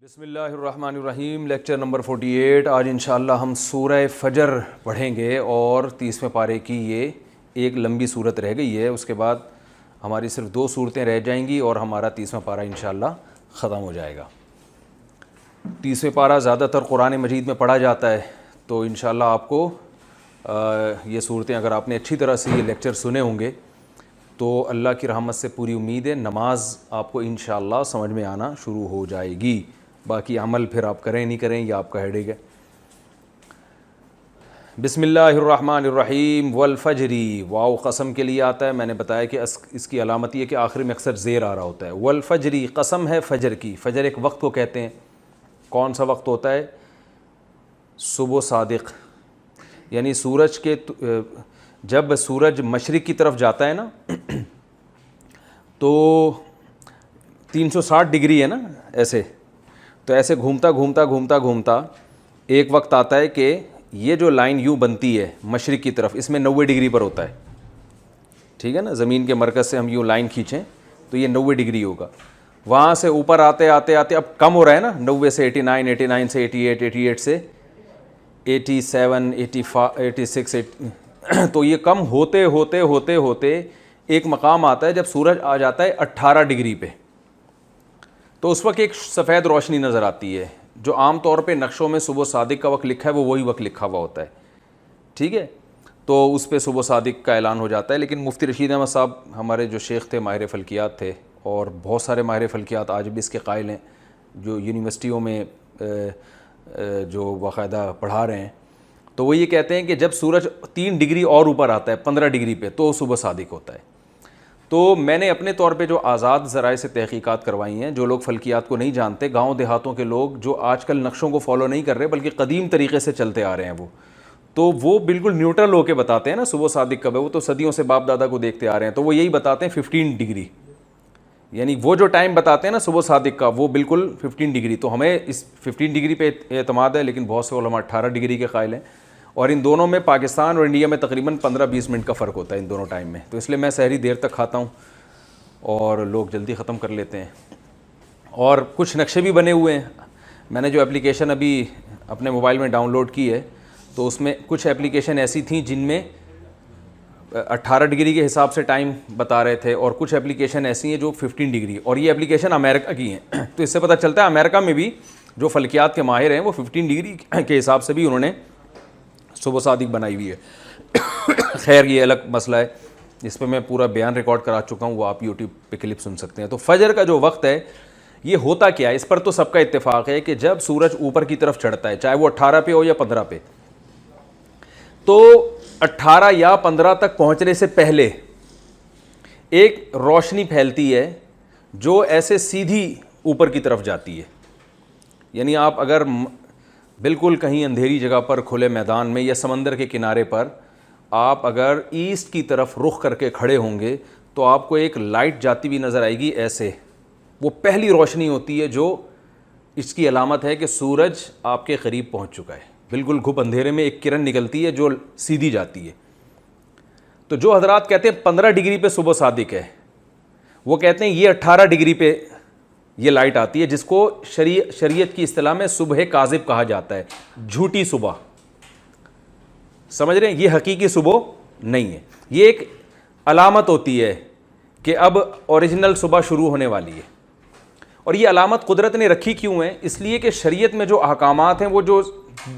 بسم اللہ الرحمن الرحیم، لیکچر نمبر 48۔ آج انشاءاللہ ہم سورہ فجر پڑھیں گے اور 30ویں پارے کی یہ ایک لمبی صورت رہ گئی ہے، اس کے بعد ہماری صرف 2 صورتیں رہ جائیں گی اور ہمارا 30واں پارہ انشاءاللہ ختم ہو جائے گا۔ 30ویں پارہ زیادہ تر قرآن مجید میں پڑھا جاتا ہے، تو انشاءاللہ آپ کو یہ صورتیں اگر آپ نے اچھی طرح سے یہ لیکچر سنے ہوں گے تو اللہ کی رحمت سے پوری امید ہے نماز آپ کو انشاءاللہ سمجھ میں آنا شروع ہو جائے گی۔ باقی عمل پھر آپ کریں نہیں کریں یہ آپ کا ہیڈیک ہے۔ بسم اللہ الرحمن الرحیم۔ والفجری، واو قسم کے لیے آتا ہے، میں نے بتایا کہ اس کی علامت یہ ہے کہ آخر میں اکثر زیر آ رہا ہوتا ہے۔ والفجری، قسم ہے فجر کی۔ فجر ایک وقت کو کہتے ہیں، کون سا وقت ہوتا ہے؟ صبح صادق، یعنی سورج کے جب سورج مشرق کی طرف جاتا ہے نا تو 360 ڈگری ہے نا ایسے، تو ایسے گھومتا گھومتا گھومتا گھومتا ایک وقت آتا ہے کہ یہ جو لائن یوں بنتی ہے مشرق کی طرف، اس میں 90 ڈگری پر ہوتا ہے، ٹھیک ہے نا؟ زمین کے مرکز سے ہم یوں لائن کھینچیں تو یہ 90 ڈگری ہوگا۔ وہاں سے اوپر آتے آتے آتے اب کم ہو رہا ہے نا، 90 سے 89، 89 سے 88، 88 سے 87، 86، تو یہ کم ہوتے ہوتے ہوتے ہوتے ایک مقام آتا ہے جب سورج آ جاتا ہے 18 ڈگری پہ، تو اس وقت ایک سفید روشنی نظر آتی ہے، جو عام طور پہ نقشوں میں صبح صادق کا وقت لکھا ہے وہ وہی وقت لکھا ہوا ہوتا ہے، ٹھیک ہے؟ تو اس پہ صبح صادق کا اعلان ہو جاتا ہے۔ لیکن مفتی رشید احمد صاحب ہمارے جو شیخ تھے ماہر فلکیات تھے، اور بہت سارے ماہر فلکیات آج بھی اس کے قائل ہیں جو یونیورسٹیوں میں جو باقاعدہ پڑھا رہے ہیں، تو وہ یہ کہتے ہیں کہ جب سورج 3 ڈگری اور اوپر آتا ہے 15 ڈگری پہ تو صبح صادق ہوتا ہے۔ تو میں نے اپنے طور پہ جو آزاد ذرائع سے تحقیقات کروائی ہیں، جو لوگ فلکیات کو نہیں جانتے، گاؤں دیہاتوں کے لوگ جو آج کل نقشوں کو فالو نہیں کر رہے بلکہ قدیم طریقے سے چلتے آ رہے ہیں، وہ بالکل نیوٹرل ہو کے بتاتے ہیں نا صبح صادق کب ہے، وہ تو صدیوں سے باپ دادا کو دیکھتے آ رہے ہیں، تو وہ یہی بتاتے ہیں 15 ڈگری، یعنی وہ جو ٹائم بتاتے ہیں نا صبح صادق کا وہ بالکل 15 ڈگری۔ تو ہمیں اس 15 ڈگری پہ اعتماد ہے، لیکن بہت سے علماء 18 ڈگری کے قائل ہیں، اور ان دونوں میں پاکستان اور انڈیا میں تقریباً 15-20 منٹ کا فرق ہوتا ہے ان دونوں ٹائم میں، تو اس لیے میں سحری دیر تک کھاتا ہوں اور لوگ جلدی ختم کر لیتے ہیں۔ اور کچھ نقشے بھی بنے ہوئے ہیں، میں نے جو اپلیکیشن ابھی اپنے موبائل میں ڈاؤن لوڈ کی ہے تو اس میں کچھ اپلیکیشن ایسی تھیں جن میں 18 ڈگری کے حساب سے ٹائم بتا رہے تھے، اور کچھ اپلیکیشن ایسی ہیں جو 15 ڈگری، اور یہ اپلیکیشن امریکہ کی ہیں، تو اس سے پتہ چلتا ہے امریکہ میں بھی جو فلکیات کے ماہر ہیں وہ 15 ڈگری کے حساب سے بھی انہوں نے صبح صادق بنائی ہوئی ہے۔ خیر یہ الگ مسئلہ ہے، اس پہ میں پورا بیان ریکارڈ کرا چکا ہوں، وہ آپ یوٹیوب پہ کلپ سن سکتے ہیں۔ تو فجر کا جو وقت ہے یہ ہوتا کیا ہے، اس پر تو سب کا اتفاق ہے کہ جب سورج اوپر کی طرف چڑھتا ہے، چاہے وہ 18 پہ ہو یا 15 پہ، تو 18 یا 15 تک پہنچنے سے پہلے ایک روشنی پھیلتی ہے جو ایسے سیدھی اوپر کی طرف جاتی ہے، یعنی آپ اگر بالکل کہیں اندھیری جگہ پر کھلے میدان میں یا سمندر کے کنارے پر آپ اگر ایسٹ کی طرف رخ کر کے کھڑے ہوں گے تو آپ کو ایک لائٹ جاتی ہوئی نظر آئے گی ایسے، وہ پہلی روشنی ہوتی ہے جو اس کی علامت ہے کہ سورج آپ کے قریب پہنچ چکا ہے۔ بالکل گھپ اندھیرے میں ایک کرن نکلتی ہے جو سیدھی جاتی ہے۔ تو جو حضرات کہتے ہیں 15 ڈگری پہ صبح صادق ہے، وہ کہتے ہیں یہ 18 ڈگری پہ یہ لائٹ آتی ہے، جس کو شریعت کی اصطلاح میں صبح کاذب کہا جاتا ہے، جھوٹی صبح، سمجھ رہے ہیں؟ یہ حقیقی صبح نہیں ہے، یہ ایک علامت ہوتی ہے کہ اب اوریجنل صبح شروع ہونے والی ہے۔ اور یہ علامت قدرت نے رکھی کیوں ہے؟ اس لیے کہ شریعت میں جو احکامات ہیں وہ جو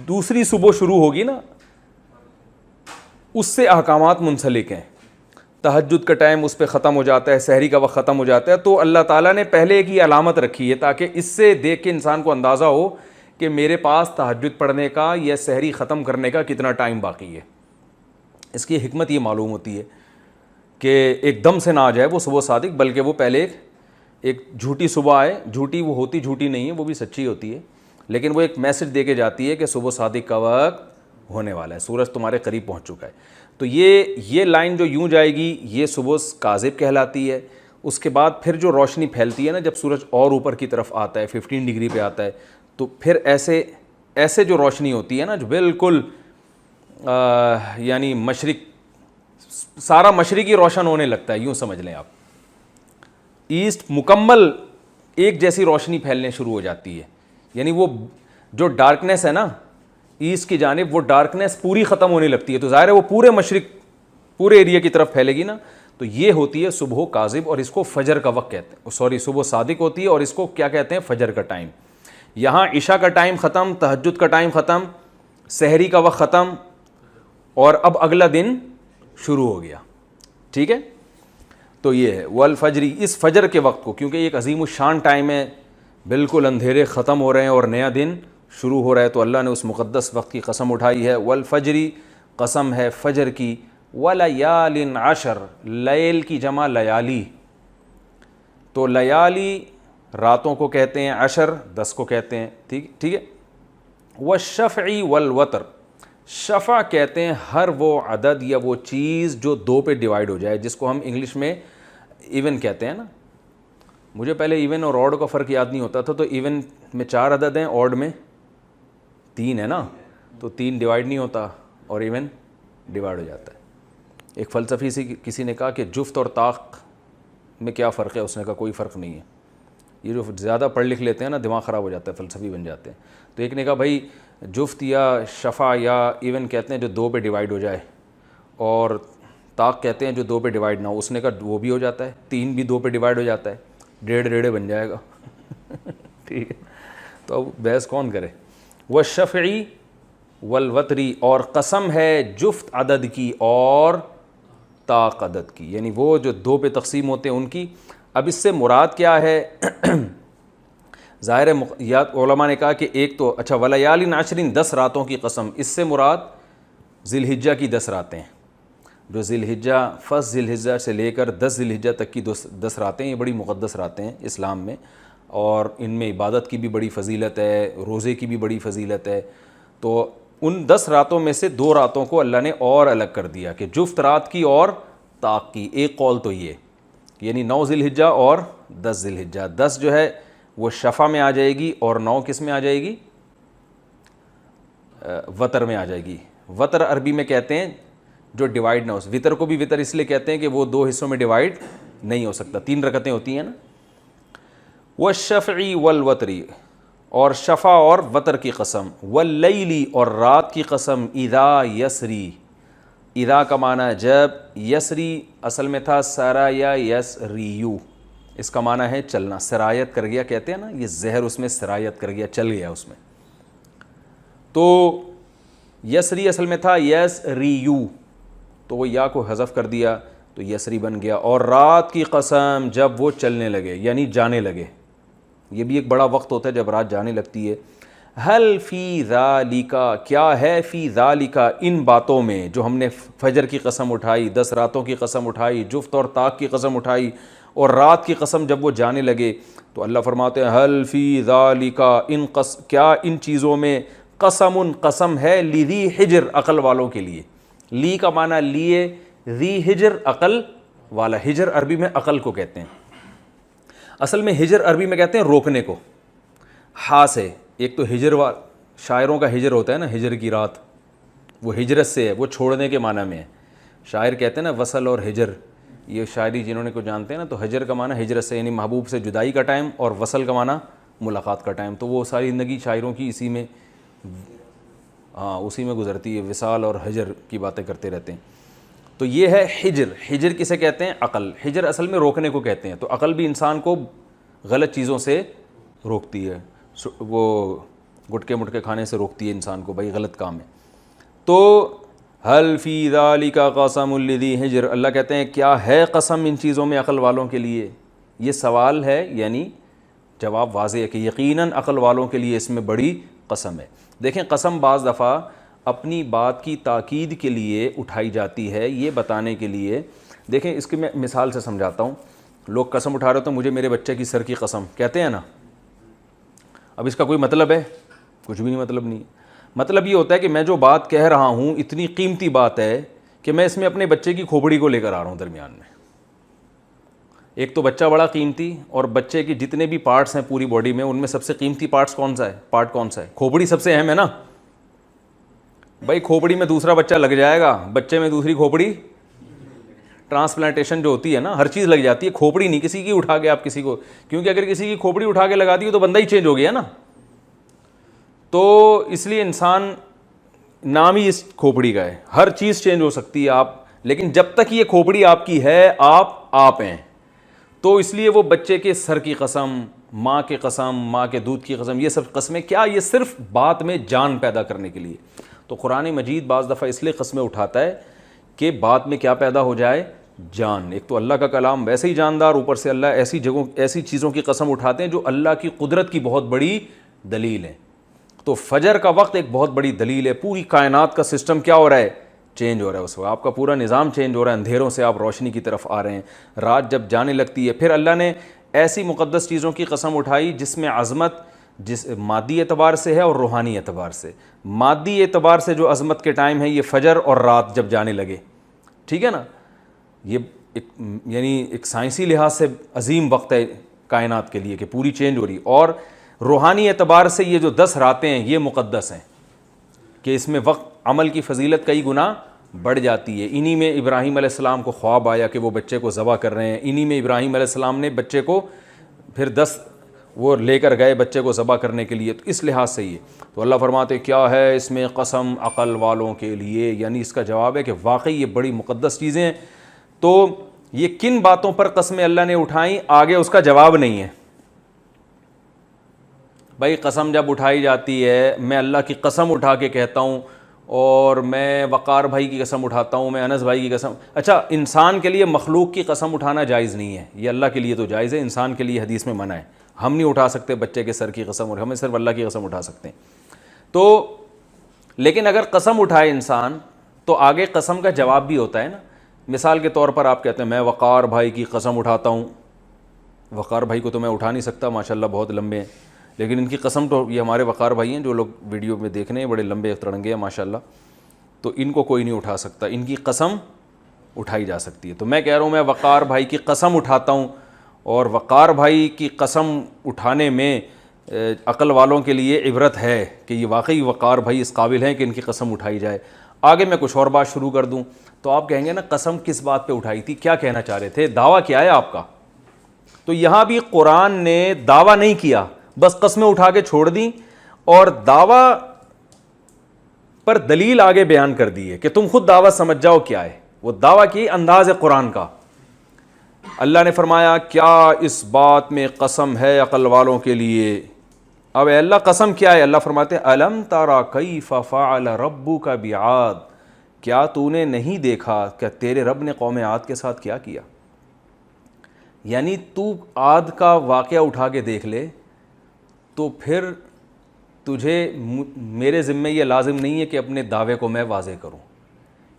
دوسری صبح شروع ہوگی نا اس سے احکامات منسلک ہیں، تہجد کا ٹائم اس پہ ختم ہو جاتا ہے، سحری کا وقت ختم ہو جاتا ہے، تو اللہ تعالیٰ نے پہلے ایک یہ علامت رکھی ہے تاکہ اس سے دیکھ کے انسان کو اندازہ ہو کہ میرے پاس تہجد پڑھنے کا یا سحری ختم کرنے کا کتنا ٹائم باقی ہے۔ اس کی حکمت یہ معلوم ہوتی ہے کہ ایک دم سے نہ آ جائے وہ صبح صادق، بلکہ وہ پہلے ایک جھوٹی صبح آئے، جھوٹی وہ ہوتی جھوٹی نہیں ہے، وہ بھی سچی ہوتی ہے، لیکن وہ ایک میسج دے کے جاتی ہے کہ صبح صادق کا وقت ہونے والا ہے، سورج تمہارے قریب پہنچ چکا ہے۔ تو یہ لائن جو یوں جائے گی یہ صبح کاذب کہلاتی ہے۔ اس کے بعد پھر جو روشنی پھیلتی ہے نا جب سورج اور اوپر کی طرف آتا ہے، 15 ڈگری پہ آتا ہے، تو پھر ایسے جو روشنی ہوتی ہے نا جو بالکل یعنی سارا مشرقی روشن ہونے لگتا ہے، یوں سمجھ لیں آپ، ایسٹ مکمل ایک جیسی روشنی پھیلنے شروع ہو جاتی ہے، یعنی وہ جو ڈارکنیس ہے نا ایسٹ کی جانب، وہ ڈارکنیس پوری ختم ہونے لگتی ہے، تو ظاہر ہے وہ پورے مشرق پورے ایریا کی طرف پھیلے گی نا. تو یہ ہوتی ہے صبح کاذب، اور اس کو فجر کا وقت کہتے ہیں، سوری صبح صادق ہوتی ہے، اور اس کو کیا کہتے ہیں؟ فجر کا ٹائم. یہاں عشاء کا ٹائم ختم، تہجد کا ٹائم ختم، سحری کا وقت ختم، اور اب اگلا دن شروع ہو گیا. ٹھیک ہے، تو یہ ہے والفجری، اس فجر کے وقت کو، کیونکہ یہ ایک عظیم الشان ٹائم ہے، بالکل اندھیرے ختم ہو رہے ہیں اور نیا دن شروع ہو رہا ہے، تو اللہ نے اس مقدس وقت کی قسم اٹھائی ہے. والفجری، قسم ہے فجر کی، ولیال عشر، لیل کی جمع لیالی، تو لیالی راتوں کو کہتے ہیں، عشر 10 کو کہتے ہیں. ٹھیک ہے. والشفع والوتر، شفع کہتے ہیں ہر وہ عدد یا وہ چیز جو 2 پہ ڈیوائیڈ ہو جائے، جس کو ہم انگلش میں ایون کہتے ہیں نا. مجھے پہلے ایون اور آڈ کا فرق یاد نہیں ہوتا تھا، تو ایون میں 4 عدد ہیں، آڈ میں 3 ہے نا، تو 3 ڈیوائیڈ نہیں ہوتا اور ایون ڈیوائیڈ ہو جاتا ہے. ایک فلسفی سے کسی نے کہا کہ جفت اور طاق میں کیا فرق ہے؟ اس نے کہا کوئی فرق نہیں ہے. یہ جو زیادہ پڑھ لکھ لیتے ہیں نا دماغ خراب ہو جاتا ہے، فلسفی بن جاتے ہیں. تو ایک نے کہا بھائی جفت یا شفع یا ایون کہتے ہیں جو 2 پہ ڈیوائیڈ ہو جائے، اور طاق کہتے ہیں جو 2 پہ ڈیوائیڈ نہ ہو. اس نے کہا وہ بھی ہو جاتا ہے، 3 بھی 2 پہ ڈیوائیڈ ہو جاتا ہے، 1.5 بن جائے گا. ٹھیک ہے، تو اب بحث کون کرے. والشفعی والوتری، اور قسم ہے جفت عدد کی اور طاق عدد کی، یعنی وہ جو 2 پہ تقسیم ہوتے ہیں ان کی. اب اس سے مراد کیا ہے؟ ظاہر ہے علماء نے کہا کہ ایک تو اچھا ولیال عشرین، 10 راتوں کی قسم، اس سے مراد ذی الحجہ کی 10 راتیں ہیں. جو ذی الحجہ، فرسٹ ذی الحجہ سے لے کر 10 ذی الحجہ تک کی 10 راتیں، یہ بڑی مقدس راتیں ہیں اسلام میں، اور ان میں عبادت کی بھی بڑی فضیلت ہے، روزے کی بھی بڑی فضیلت ہے. تو ان 10 راتوں میں سے 2 راتوں کو اللہ نے اور الگ کر دیا کہ جفت رات کی اور طاق کی. ایک قول تو یہ، یعنی 9 ذی الحجہ اور 10 ذی الحجہ. 10 جو ہے وہ شفع میں آ جائے گی، اور 9 کس میں آ جائے گی؟ وتر میں آ جائے گی. وتر عربی میں کہتے ہیں جو ڈیوائیڈ نہ ہو. وطر کو بھی وطر اس لیے کہتے ہیں کہ وہ 2 حصوں میں ڈیوائیڈ نہیں ہو سکتا، 3 رکعتیں ہوتی ہیں نا. والشفعی والوتری، اور شفع اور وتر کی قسم. واللیلی، اور رات کی قسم. اذا یسری، اذا کا معنی جب، یسری اصل میں تھا سارا یا یسریو، اس کا معنی ہے چلنا، سرایت کر گیا کہتے ہیں نا، یہ زہر اس میں سرایت کر گیا، چل گیا اس میں. تو یسری اصل میں تھا یسریو، تو وہ یا کو حذف کر دیا تو یسری بن گیا. اور رات کی قسم جب وہ چلنے لگے یعنی جانے لگے، یہ بھی ایک بڑا وقت ہوتا ہے جب رات جانے لگتی ہے. حل فی ذالک، کیا ہے فی ذالک، ان باتوں میں جو ہم نے فجر کی قسم اٹھائی، 10 راتوں کی قسم اٹھائی، جفت اور طاق کی قسم اٹھائی، اور رات کی قسم جب وہ جانے لگے، تو اللہ فرماتے ہیں حل فی ذالک، کیا ان چیزوں میں، قسم قسم ہے، لذی حجر عقل والوں کے لیے. لی کا معنی لیے، ذی حجر عقل والا. حجر عربی میں عقل کو کہتے ہیں. اصل میں ہجر عربی میں کہتے ہیں روکنے کو، ہا سے. ایک تو ہجر شاعروں کا ہجر ہوتا ہے نا، ہجر کی رات، وہ ہجرت سے ہے، وہ چھوڑنے کے معنی میں ہے. شاعر کہتے ہیں نا وصل اور ہجر، یہ شاعری جنہوں نے کو جانتے ہیں نا، تو ہجر کا معنی ہجرت سے، یعنی محبوب سے جدائی کا ٹائم، اور وصل کا معنی ملاقات کا ٹائم. تو وہ ساری زندگی شاعروں کی اسی میں اسی میں گزرتی ہے، وصال اور ہجر کی باتیں کرتے رہتے ہیں. تو یہ ہے ہجر. ہجر کسے کہتے ہیں؟ عقل. ہجر اصل میں روکنے کو کہتے ہیں. تو عقل بھی انسان کو غلط چیزوں سے روکتی ہے، وہ گٹکے مٹکے کھانے سے روکتی ہے انسان کو، بھائی غلط کام ہے. تو حل فی ذالک قسم لذی حجر، اللہ کہتے ہیں کیا ہے قسم ان چیزوں میں عقل والوں کے لیے. یہ سوال ہے، یعنی جواب واضح ہے کہ یقیناً عقل والوں کے لیے اس میں بڑی قسم ہے. دیکھیں قسم بعض دفعہ اپنی بات کی تاکید کے لیے اٹھائی جاتی ہے، یہ بتانے کے لیے. دیکھیں اس کی میں مثال سے سمجھاتا ہوں. لوگ قسم اٹھا رہے تو مجھے میرے بچے کی سر کی قسم کہتے ہیں نا. اب اس کا کوئی مطلب ہے؟ کچھ بھی نہیں مطلب نہیں. مطلب یہ ہوتا ہے کہ میں جو بات کہہ رہا ہوں اتنی قیمتی بات ہے کہ میں اس میں اپنے بچے کی کھوپڑی کو لے کر آ رہا ہوں درمیان میں. ایک تو بچہ بڑا قیمتی، اور بچے کے جتنے بھی پارٹس ہیں پوری باڈی میں، ان میں سب سے قیمتی پارٹ کون سا ہے؟ کھوپڑی سب سے اہم ہے نا. بھائی کھوپڑی میں دوسرا بچہ لگ جائے گا، بچے میں دوسری کھوپڑی، ٹرانسپلانٹیشن جو ہوتی ہے نا، ہر چیز لگ جاتی ہے. کھوپڑی نہیں کسی کی اٹھا کے آپ کسی کو، کیونکہ اگر کسی کی کھوپڑی اٹھا کے لگا دی تو بندہ ہی چینج ہو گیا نا. تو اس لیے انسان نام ہی اس کھوپڑی کا ہے. ہر چیز چینج ہو سکتی ہے آپ، لیکن جب تک یہ کھوپڑی آپ کی ہے آپ ہیں. تو اس لیے وہ بچے کے سر کی قسم، ماں کی قسم، ماں کے دودھ کی قسم، یہ سب قسمیں کیا، یہ صرف بات میں جان پیدا کرنے کے لیے. تو قرآن مجید بعض دفعہ اس لیے قسمیں اٹھاتا ہے کہ بات میں کیا پیدا ہو جائے، جان. ایک تو اللہ کا کلام ویسے ہی جاندار، اوپر سے اللہ ایسی جگہوں ایسی چیزوں کی قسم اٹھاتے ہیں جو اللہ کی قدرت کی بہت بڑی دلیل ہے. تو فجر کا وقت ایک بہت بڑی دلیل ہے. پوری کائنات کا سسٹم کیا ہو رہا ہے، چینج ہو رہا ہے. اس وقت آپ کا پورا نظام چینج ہو رہا ہے، اندھیروں سے آپ روشنی کی طرف آ رہے ہیں. رات جب جانے لگتی ہے، پھر اللہ نے ایسی مقدس چیزوں کی قسم اٹھائی جس میں عظمت جس مادی اعتبار سے ہے اور روحانی اعتبار سے. مادی اعتبار سے جو عظمت کے ٹائم ہے یہ فجر اور رات جب جانے لگے، ٹھیک ہے نا، یہ یعنی ایک سائنسی لحاظ سے عظیم وقت ہے کائنات کے لیے کہ پوری چینج ہو رہی. اور روحانی اعتبار سے یہ جو 10 راتیں ہیں یہ مقدس ہیں کہ اس میں وقت عمل کی فضیلت کئی گنا بڑھ جاتی ہے. انہی میں ابراہیم علیہ السلام کو خواب آیا کہ وہ بچے کو ذبح کر رہے ہیں. انہی میں ابراہیم علیہ السلام نے بچے کو پھر 10 وہ لے کر گئے بچے کو ذبح کرنے کے لیے. تو اس لحاظ سے یہ تو اللہ فرماتے کیا ہے اس میں قسم عقل والوں کے لیے، یعنی اس کا جواب ہے کہ واقعی یہ بڑی مقدس چیزیں ہیں. تو یہ کن باتوں پر قسمیں اللہ نے اٹھائیں آگے اس کا جواب نہیں ہے. بھائی قسم جب اٹھائی جاتی ہے، میں اللہ کی قسم اٹھا کے کہتا ہوں، اور میں وقار بھائی کی قسم اٹھاتا ہوں، میں انس بھائی کی قسم. اچھا انسان کے لیے مخلوق کی قسم اٹھانا جائز نہیں ہے، یہ اللہ کے لیے تو جائز ہے، انسان کے لیے حدیث میں منع ہے. ہم نہیں اٹھا سکتے بچے کے سر کی قسم، اور ہمیں صرف اللہ کی قسم اٹھا سکتے ہیں. تو لیکن اگر قسم اٹھائے انسان تو آگے قسم کا جواب بھی ہوتا ہے نا. مثال کے طور پر آپ کہتے ہیں میں وقار بھائی کی قسم اٹھاتا ہوں. وقار بھائی کو تو میں اٹھا نہیں سکتا، ماشاءاللہ بہت لمبے ہیں، لیکن ان کی قسم تو یہ ہمارے وقار بھائی ہیں جو لوگ ویڈیو میں دیکھ رہے ہیں، بڑے لمبے ترنگے ہیں ماشاءاللہ، تو ان کو کوئی نہیں اٹھا سکتا، ان کی قسم اٹھائی جا سکتی ہے. تو میں کہہ رہا ہوں میں وقار بھائی کی قسم اٹھاتا ہوں، اور وقار بھائی کی قسم اٹھانے میں عقل والوں کے لیے عبرت ہے کہ یہ واقعی وقار بھائی اس قابل ہیں کہ ان کی قسم اٹھائی جائے. آگے میں کچھ اور بات شروع کر دوں تو آپ کہیں گے نا قسم کس بات پہ اٹھائی تھی، کیا کہنا چاہ رہے تھے، دعویٰ کیا ہے آپ کا. تو یہاں بھی قرآن نے دعویٰ نہیں کیا، بس قسمیں اٹھا کے چھوڑ دیں اور دعویٰ پر دلیل آگے بیان کر دی ہے کہ تم خود دعویٰ سمجھ جاؤ کیا ہے. وہ دعویٰ کی انداز ہے قرآن کا. اللہ نے فرمایا کیا اس بات میں قسم ہے عقل والوں کے لیے. اب اے اللہ قسم کیا ہے؟ اللہ فرماتے ہیں الم ترى کیف فعل ربک بعاد، کیا تو نے نہیں دیکھا کہ تیرے رب نے قوم عاد کے ساتھ کیا کیا. یعنی تو عاد کا واقعہ اٹھا کے دیکھ لے تو پھر تجھے میرے ذمہ یہ لازم نہیں ہے کہ اپنے دعوے کو میں واضح کروں.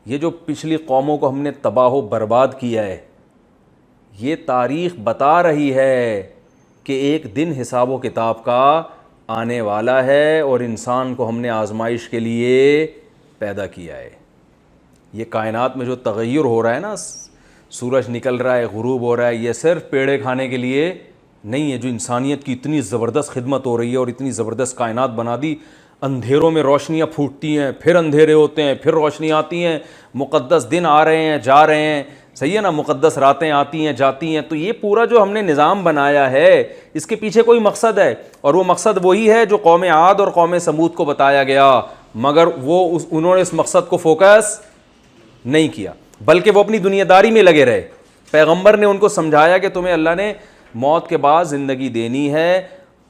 یہ جو پچھلی قوموں کو ہم نے تباہ و برباد کیا ہے، یہ تاریخ بتا رہی ہے کہ ایک دن حساب و کتاب کا آنے والا ہے، اور انسان کو ہم نے آزمائش کے لیے پیدا کیا ہے. یہ کائنات میں جو تغیر ہو رہا ہے نا، سورج نکل رہا ہے، غروب ہو رہا ہے، یہ صرف پیڑے کھانے کے لیے نہیں ہے. جو انسانیت کی اتنی زبردست خدمت ہو رہی ہے اور اتنی زبردست کائنات بنا دی، اندھیروں میں روشنیاں پھوٹتی ہیں، پھر اندھیرے ہوتے ہیں، پھر روشنی آتی ہیں، مقدس دن آ رہے ہیں جا رہے ہیں، صحیح ہے نا، مقدس راتیں آتی ہیں جاتی ہیں. تو یہ پورا جو ہم نے نظام بنایا ہے اس کے پیچھے کوئی مقصد ہے، اور وہ مقصد وہی ہے جو قوم عاد اور قوم سمود کو بتایا گیا، مگر انہوں نے اس مقصد کو فوکس نہیں کیا، بلکہ وہ اپنی دنیا داری میں لگے رہے. پیغمبر نے ان کو سمجھایا کہ تمہیں اللہ نے موت کے بعد زندگی دینی ہے،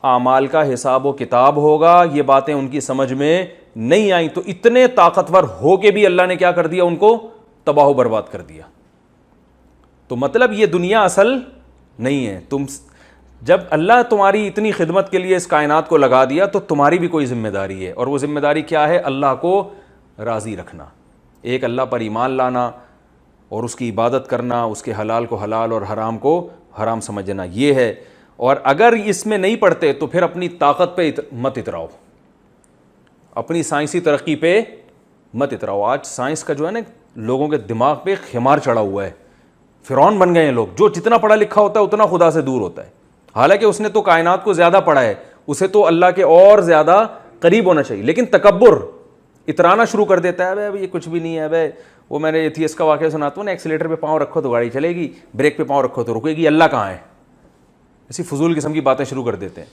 اعمال کا حساب و کتاب ہوگا. یہ باتیں ان کی سمجھ میں نہیں آئیں، تو اتنے طاقتور ہو کے بھی اللہ نے کیا کر دیا، ان کو تباہ و برباد کر دیا. تو مطلب یہ دنیا اصل نہیں ہے. تم جب اللہ تمہاری اتنی خدمت کے لیے اس کائنات کو لگا دیا تو تمہاری بھی کوئی ذمہ داری ہے، اور وہ ذمہ داری کیا ہے؟ اللہ کو راضی رکھنا، ایک اللہ پر ایمان لانا اور اس کی عبادت کرنا، اس کے حلال کو حلال اور حرام کو حرام سمجھنا، یہ ہے. اور اگر اس میں نہیں پڑھتے تو پھر اپنی طاقت پہ مت اتراؤ، اپنی سائنسی ترقی پہ مت اتراؤ. آج سائنس کا جو ہے نا لوگوں کے دماغ پہ خمار چڑھا ہوا ہے، فرعون بن گئے ہیں لوگ. جو جتنا پڑھا لکھا ہوتا ہے اتنا خدا سے دور ہوتا ہے، حالانکہ اس نے تو کائنات کو زیادہ پڑھا ہے، اسے تو اللہ کے اور زیادہ قریب ہونا چاہیے. لیکن تکبر اترانا شروع کر دیتا ہے، ابے یہ کچھ بھی نہیں ہے. ابے وہ میں نے ایتھیس کا واقعہ سناتا ہوں نا، ایکسیلیٹر پہ پاؤں رکھو تو گاڑی چلے گی، بریک پہ پاؤں رکھو تو رکے گی، اللہ کہاں ہے؟ ایسی فضول قسم کی باتیں شروع کر دیتے ہیں.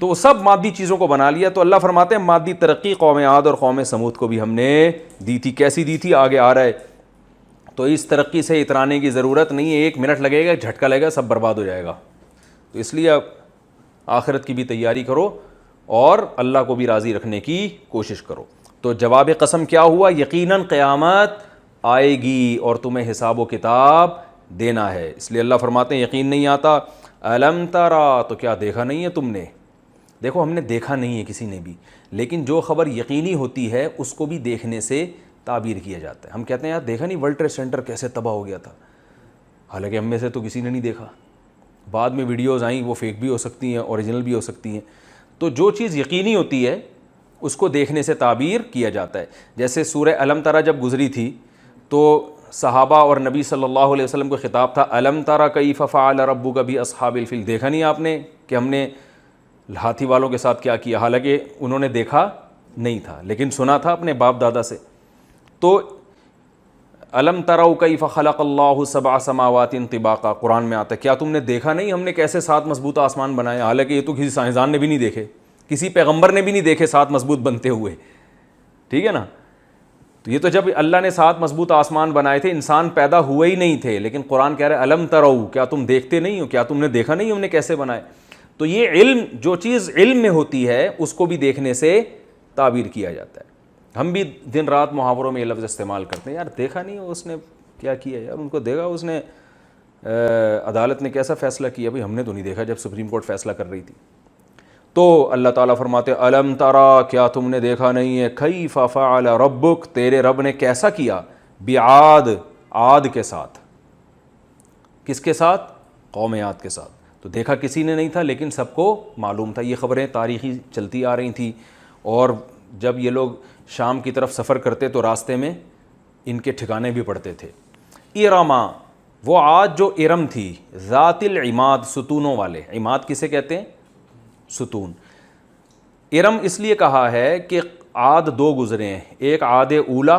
تو سب مادی چیزوں کو بنا لیا. تو اللہ فرماتے ہیں مادی ترقی قوم عاد اور قوم سمود کو بھی ہم نے دی تھی. کیسی دی تھی آگے آ رہا ہے. تو اس ترقی سے اترانے کی ضرورت نہیں ہے, 1 منٹ لگے گا, جھٹکا لگے گا, سب برباد ہو جائے گا. تو اس لیے اب آخرت کی بھی تیاری کرو اور اللہ کو بھی راضی رکھنے کی کوشش کرو. تو جواب قسم کیا ہوا؟ یقیناً قیامت آئے گی اور تمہیں حساب و کتاب دینا ہے. اس لیے اللہ فرماتے ہیں یقین نہیں آتا. الم ترا, تو کیا دیکھا نہیں ہے تم نے؟ دیکھو ہم نے دیکھا نہیں ہے کسی نے بھی, لیکن جو خبر یقینی ہوتی ہے اس کو بھی دیکھنے سے تعبیر کیا جاتا ہے. ہم کہتے ہیں یار دیکھا نہیں ورلڈ ٹریڈ سینٹر کیسے تباہ ہو گیا تھا, حالانکہ ہم میں سے تو کسی نے نہیں دیکھا. بعد میں ویڈیوز آئیں, وہ فیک بھی ہو سکتی ہیں, اوریجنل بھی ہو سکتی ہیں. تو جو چیز یقینی ہوتی ہے اس کو دیکھنے سے تعبیر کیا جاتا ہے. جیسے سورہ الم ترا جب گزری تھی تو صحابہ اور نبی صلی اللہ علیہ وسلم کو خطاب تھا, الم ترا کیف فعل ربک باصحاب الفیل, دیکھا نہیں آپ نے کہ ہم نے ہاتھی والوں کے ساتھ کیا کیا؟ حالانکہ انہوں نے دیکھا نہیں تھا لیکن سنا تھا اپنے باپ دادا سے. تو الم تروا کیف خلق اللہ 7 سماوات طباقا, قرآن میں آتا ہے کیا تم نے دیکھا نہیں ہم نے کیسے 7 مضبوط آسمان بنائے؟ حالانکہ یہ تو کسی سائنسدان نے بھی نہیں دیکھے, کسی پیغمبر نے بھی نہیں دیکھے 7 مضبوط بنتے ہوئے. ٹھیک ہے نا. تو یہ تو جب اللہ نے 7 مضبوط آسمان بنائے تھے انسان پیدا ہوئے ہی نہیں تھے, لیکن قرآن کہہ رہا ہے الم تروا, کیا تم دیکھتے نہیں ہو, کیا تم نے دیکھا نہیں ہم نے کیسے بنائے؟ تو یہ علم, جو چیز علم میں ہوتی ہے اس کو بھی دیکھنے سے تعبیر کیا جاتا ہے. ہم بھی دن رات محاوروں میں یہ لفظ استعمال کرتے ہیں, یار دیکھا نہیں اس نے کیا کیا, یار ان کو دیکھا اس نے عدالت نے کیسا فیصلہ کیا, بھائی ہم نے تو نہیں دیکھا جب سپریم کورٹ فیصلہ کر رہی تھی. تو اللہ تعالیٰ فرماتے الم ترا, کیا تم نے دیکھا نہیں ہے, کیف فعل ربک, تیرے رب نے کیسا کیا, بعاد, عاد کے ساتھ. کس کے ساتھ؟ قوم عاد کے ساتھ. تو دیکھا کسی نے نہیں تھا لیکن سب کو معلوم تھا. یہ خبریں تاریخی چلتی آ رہی تھیں, اور جب یہ لوگ شام کی طرف سفر کرتے تو راستے میں ان کے ٹھکانے بھی پڑتے تھے. ارما, وہ عاد جو ارم تھی, ذات العماد, ستونوں والے. عماد کسے کہتے ہیں؟ ستون. ارم اس لیے کہا ہے کہ عاد 2 گزرے ہیں, ایک عاد اولا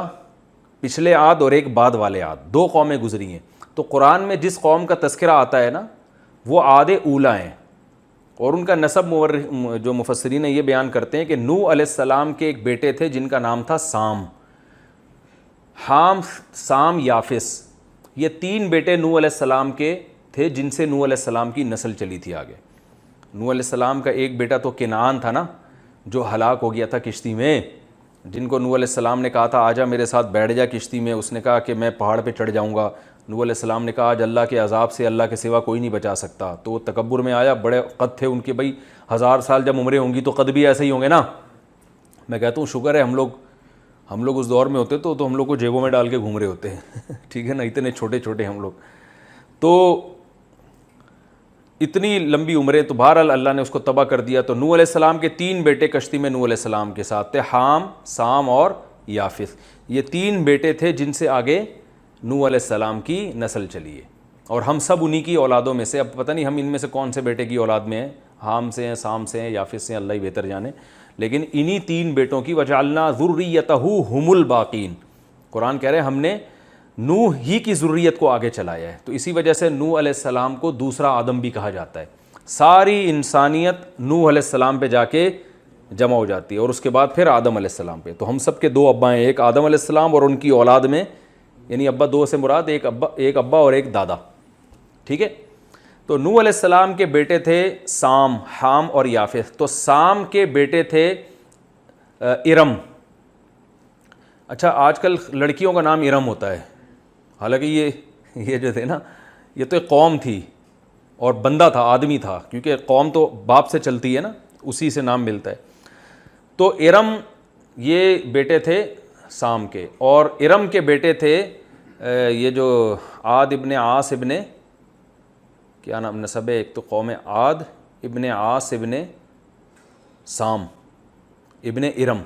پچھلے عاد اور ایک بعد والے عاد, 2 قومیں گزری ہیں. تو قرآن میں جس قوم کا تذکرہ آتا ہے نا وہ عاد اولا ہیں, اور ان کا نسب جو مفسرین یہ بیان کرتے ہیں کہ نوح علیہ السلام کے ایک بیٹے تھے جن کا نام تھا سام. حام, سام, یافس, یہ 3 بیٹے نوح علیہ السلام کے تھے جن سے نوح علیہ السلام کی نسل چلی تھی آگے. نوح علیہ السلام کا ایک بیٹا تو کنعان تھا نا, جو ہلاک ہو گیا تھا کشتی میں, جن کو نوح علیہ السلام نے کہا تھا آجا میرے ساتھ بیٹھ جا کشتی میں, اس نے کہا کہ میں پہاڑ پہ چڑھ جاؤں گا. نوح علیہ السلام نے کہا آج اللہ کے عذاب سے اللہ کے سوا کوئی نہیں بچا سکتا. تو وہ تکبر میں آیا, بڑے قد تھے ان کے, بھائی 1000 سال جب عمریں ہوں گی تو قد بھی ایسے ہی ہوں گے نا. میں کہتا ہوں شکر ہے ہم لوگ اس دور میں ہوتے تو ہم لوگ کو جیبوں میں ڈال کے گھوم رہے ہوتے ہیں. ٹھیک ہے نا, اتنے چھوٹے چھوٹے ہم لوگ, تو اتنی لمبی عمریں. تو بہرحال اللہ نے اس کو تباہ کر دیا. تو نوح علیہ السلام کے 3 بیٹے کشتی میں نوح علیہ السلام کے ساتھ تھے, حام, سام اور یافس. یہ 3 بیٹے تھے جن سے آگے نوح علیہ السلام کی نسل چلی ہے, اور ہم سب انہی کی اولادوں میں سے. اب پتہ نہیں ہم ان میں سے کون سے بیٹے کی اولاد میں ہیں, حام سے ہیں, سام سے ہیں, یافس سے ہیں, اللہ ہی بہتر جانے. لیکن انہی 3 بیٹوں کی وجعلنا ذریتہ ہم الباقین, قرآن کہہ رہے ہیں ہم نے نوح ہی کی ذریت کو آگے چلایا ہے. تو اسی وجہ سے نوح علیہ السلام کو دوسرا آدم بھی کہا جاتا ہے. ساری انسانیت نوح علیہ السلام پہ جا کے جمع ہو جاتی ہے, اور اس کے بعد پھر آدم علیہ السلام پہ. تو ہم سب کے 2 ابا ہیں, ایک آدم علیہ السلام اور ان کی اولاد میں, یعنی ابا 2 سے مراد ایک ابا اور ایک دادا. ٹھیک ہے. تو نوح علیہ السلام کے بیٹے تھے سام, حام اور یافس. تو سام کے بیٹے تھے ارم. اچھا آج کل لڑکیوں کا نام ارم ہوتا ہے, حالانکہ یہ جو تھے نا یہ تو ایک قوم تھی اور بندہ تھا, آدمی تھا, کیونکہ قوم تو باپ سے چلتی ہے نا, اسی سے نام ملتا ہے. تو ارم یہ بیٹے تھے سام کے, اور ارم کے بیٹے تھے یہ جو عاد ابن عاص ابن, کیا نام نسب ہے, ایک تو قوم عاد ابن عاص ابن سام ابن ارم,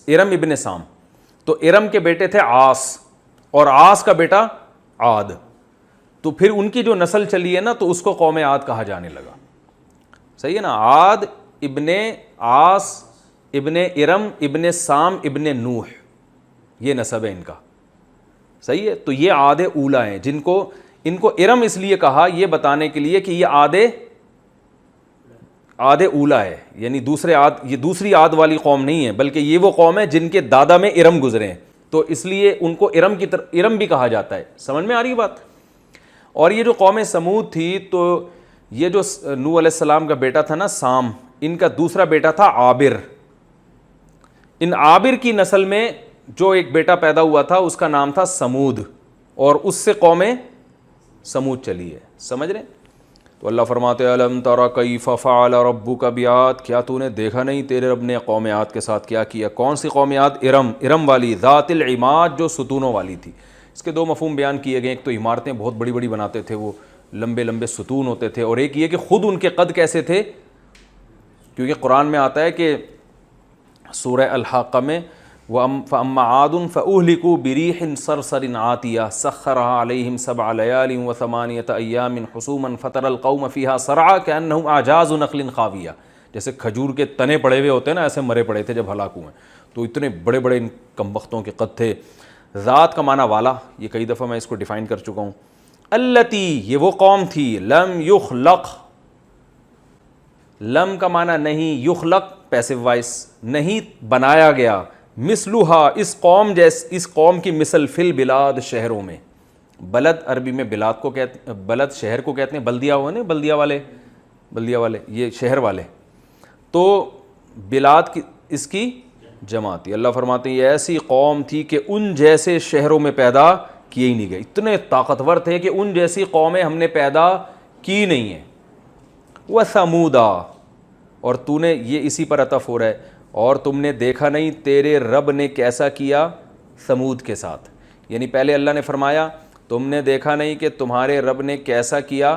ارم ابن سام. تو ارم کے بیٹے تھے عاص, اور عاص کا بیٹا عاد. تو پھر ان کی جو نسل چلی ہے نا تو اس کو قوم عاد کہا جانے لگا. صحیح ہے نا, عاد ابن عاص ابن ارم ابن سام ابن نوح, یہ نسب ہے ان کا. صحیح ہے. تو یہ عاد اولا ہیں, جن کو ان کو ارم اس لیے کہا یہ بتانے کے لیے کہ یہ عاد عاد اولا ہے، یعنی دوسرے عاد، یہ دوسری عاد والی قوم نہیں ہے، بلکہ یہ وہ قوم ہے جن کے دادا میں ارم گزرے ہیں، تو اس لیے ان کو ارم کی طرف ارم بھی کہا جاتا ہے. سمجھ میں آ رہی ہے بات؟ اور یہ جو قوم سمود تھی، تو یہ جو نوح علیہ السلام کا بیٹا تھا نا سام، ان کا دوسرا بیٹا تھا عابر. ان عابر کی نسل میں جو ایک بیٹا پیدا ہوا تھا اس کا نام تھا سمود، اور اس سے قوم سمود چلی ہے. سمجھ رہے ہیں؟ تو اللہ فرماتے ہیں الم تر کیف فعل ربک بعاد، کیا تو نے دیکھا نہیں تیرے رب نے قوم عاد کے ساتھ کیا کیا؟ کون سی قوم عاد؟ ارم، ارم والی، ذات العماد، جو ستونوں والی تھی. اس کے دو مفہوم بیان کیے گئے، ایک تو عمارتیں بہت بڑی بڑی بناتے تھے، وہ لمبے لمبے ستون ہوتے تھے، اور ایک یہ کہ خود ان کے قد کیسے تھے، کیونکہ قرآن میں آتا ہے کہ سورہ الحاقہ میں فَأَمَّا عَادٌ فَأُهْلِكُوا بِرِيحٍ صَرْصَرٍ عَاتِيَةٍ سَخَّرَهَا عَلَيْهِمْ 7 لَيَالٍ و8 أَيَّامٍ حُسُومًا فَتَرَى الْقَوْمَ فِيهَا صَرْعَىٰ كَأَنَّهُمْ أَعْجَازُ نَخْلٍ خَاوِيَةٍ، جیسے کھجور کے تنے پڑے ہوئے ہوتے ہیں نا، ایسے مرے پڑے تھے جب ہلاک ہوئے. تو اتنے بڑے بڑے ان کمبختوں کے قد تھے. ذات کا معنی والا، یہ کئی دفعہ میں اس کو ڈیفائن کر چکا ہوں. التی، یہ وہ قوم تھی، لم یخلق، لم کا معنی نہیں، یخلق پیسو وائس، نہیں بنایا گیا، مثلھا، اس قوم اس قوم کی مثل، فی البلاد، شہروں میں. بلد عربی میں بلاد کو کہتے، بلد شہر کو کہتے ہیں، بلدیہ ہوئے نا، بلدیہ والے یہ شہر والے، تو بلاد کی اس کی جمع تھی. اللہ فرماتے ہیں یہ ایسی قوم تھی کہ ان جیسے شہروں میں پیدا کیے ہی نہیں گئے، اتنے طاقتور تھے کہ ان جیسی قومیں ہم نے پیدا کی نہیں ہیں. وَثَمُودَا، اور تو نے، یہ اسی پر عطف ہو رہا ہے، اور تم نے دیکھا نہیں تیرے رب نے کیسا کیا ثمود کے ساتھ. یعنی پہلے اللہ نے فرمایا تم نے دیکھا نہیں کہ تمہارے رب نے کیسا کیا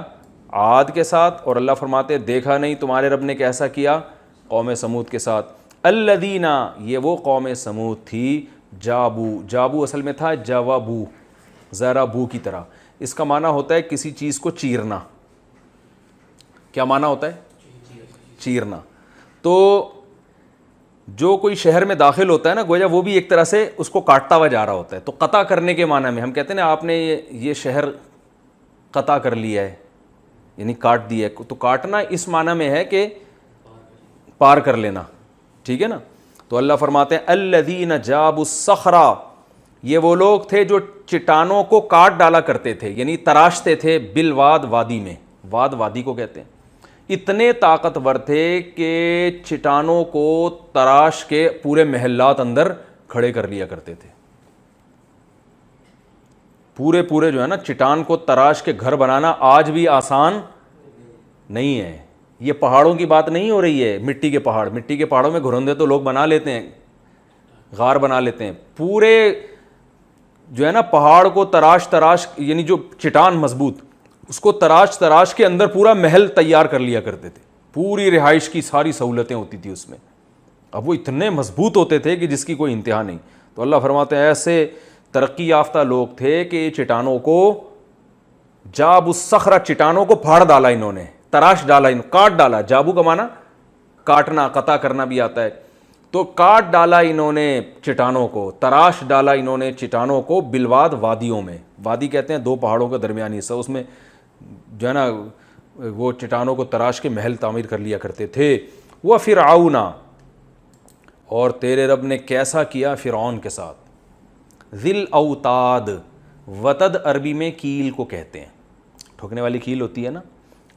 عاد کے ساتھ، اور اللہ فرماتے دیکھا نہیں تمہارے رب نے کیسا کیا قوم سمود کے ساتھ. الذین، یہ وہ قوم سمود تھی، جابو، جابو اصل میں تھا جوابو، ذرا بو کی طرح. اس کا معنی ہوتا ہے کسی چیز کو چیرنا. کیا معنی ہوتا ہے؟ چیرنا. تو جو کوئی شہر میں داخل ہوتا ہے نا، گویا وہ بھی ایک طرح سے اس کو کاٹتا ہوا جا رہا ہوتا ہے. تو قطع کرنے کے معنی میں ہم کہتے ہیں نا آپ نے یہ شہر قطع کر لیا ہے، یعنی کاٹ دیا ہے. تو کاٹنا اس معنی میں ہے کہ پار کر لینا، ٹھیک ہے نا. تو اللہ فرماتے ہیں الذین جابوا الصخر، یہ وہ لوگ تھے جو چٹانوں کو کاٹ ڈالا کرتے تھے، یعنی تراشتے تھے، بالواد، وادی میں، واد وادی کو کہتے ہیں. اتنے طاقتور تھے کہ چٹانوں کو تراش کے پورے محلات اندر کھڑے کر لیا کرتے تھے. پورے جو ہے نا چٹان کو تراش کے گھر بنانا آج بھی آسان نہیں ہے. یہ پہاڑوں کی بات نہیں ہو رہی ہے، مٹی کے پہاڑ، مٹی کے پہاڑوں میں گھرندے تو لوگ بنا لیتے ہیں، غار بنا لیتے ہیں. پورے جو ہے نا پہاڑ کو تراش یعنی جو چٹان مضبوط، اس کو تراش کے اندر پورا محل تیار کر لیا کرتے تھے. پوری رہائش کی ساری سہولتیں ہوتی تھی اس میں. اب وہ اتنے مضبوط ہوتے تھے کہ جس کی کوئی انتہا نہیں. تو اللہ فرماتے ہیں ایسے ترقی یافتہ لوگ تھے کہ یہ چٹانوں کو، جاب الصخرہ، چٹانوں کو پھاڑ ڈالا انہوں نے، تراش ڈالا، کاٹ ڈالا. جابو کا معنی کاٹنا، قطع کرنا بھی آتا ہے. تو کاٹ ڈالا انہوں نے چٹانوں کو، تراش ڈالا انہوں نے چٹانوں کو، بالواد، وادیوں میں. وادی کہتے ہیں دو پہاڑوں کا درمیانی حصہ، اس میں جو ہے نا وہ چٹانوں کو تراش کے محل تعمیر کر لیا کرتے تھے. وہ فرعون، اور تیرے رب نے کیسا کیا فرعون کے ساتھ. ذل اوتاد، وتد عربی میں کیل کو کہتے ہیں، ٹھوکنے والی کیل ہوتی ہے نا،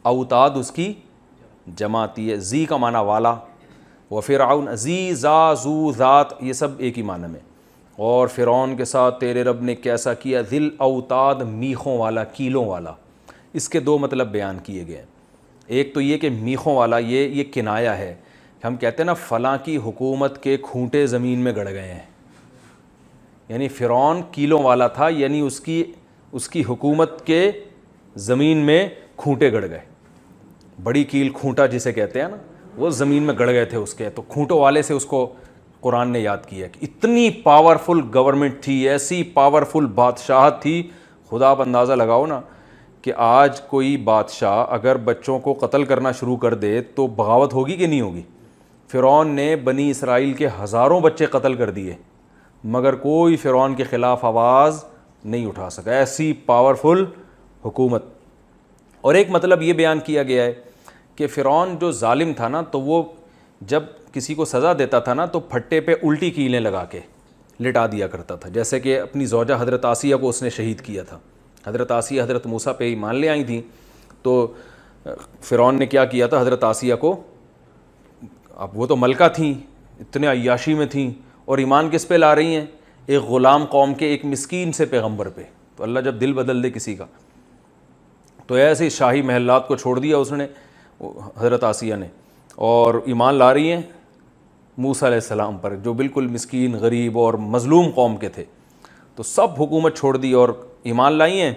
اوتاد اس کی جمع آتی ہے. زی کا معنی والا، و فرعون، زی، زا، زو، ذات، یہ سب ایک ہی معنی میں. اور فرعون کے ساتھ تیرے رب نے کیسا کیا، ذل اوتاد، میخوں والا، کیلوں والا. اس کے دو مطلب بیان کیے گئے. ایک تو یہ کہ میخوں والا، یہ کنایا ہے. ہم کہتے ہیں نا فلاں کی حکومت کے کھونٹے زمین میں گڑ گئے ہیں، یعنی فرعون کیلوں والا تھا، یعنی اس کی حکومت کے زمین میں کھونٹے گڑ گئے. بڑی کیل، کھونٹا جسے کہتے ہیں نا، وہ زمین میں گڑ گئے تھے اس کے. تو کھونٹوں والے سے اس کو قرآن نے یاد کیا کہ اتنی پاورفل گورنمنٹ تھی، ایسی پاورفل بادشاہت تھی. خدا آپ اندازہ لگاؤ نا کہ آج کوئی بادشاہ اگر بچوں کو قتل کرنا شروع کر دے تو بغاوت ہوگی کہ نہیں ہوگی. فرعون نے بنی اسرائیل کے ہزاروں بچے قتل کر دیے، مگر کوئی فرعون کے خلاف آواز نہیں اٹھا سکا. ایسی پاورفل حکومت. اور ایک مطلب یہ بیان کیا گیا ہے کہ فرعون جو ظالم تھا نا تو وہ جب کسی کو سزا دیتا تھا نا تو پھٹے پہ الٹی کیلیں لگا کے لٹا دیا کرتا تھا. جیسے کہ اپنی زوجہ حضرت آسیہ کو اس نے شہید کیا تھا. حضرت آسیہ حضرت موسیٰ پہ ایمان لے آئی تھیں تو فرعون نے کیا کیا تھا حضرت آسیہ کو, اب وہ تو ملکہ تھیں, اتنے عیاشی میں تھیں, اور ایمان کس پہ لا رہی ہیں؟ ایک غلام قوم کے ایک مسکین سے پیغمبر پہ. تو اللہ جب دل بدل دے کسی کا, تو ایسے ہی شاہی محلات کو چھوڑ دیا اس نے حضرت آسیہ نے, اور ایمان لا رہی ہیں موسیٰ علیہ السلام پر جو بالکل مسکین غریب اور مظلوم قوم کے تھے. تو سب حکومت چھوڑ دی اور ایمان لائی ہیں.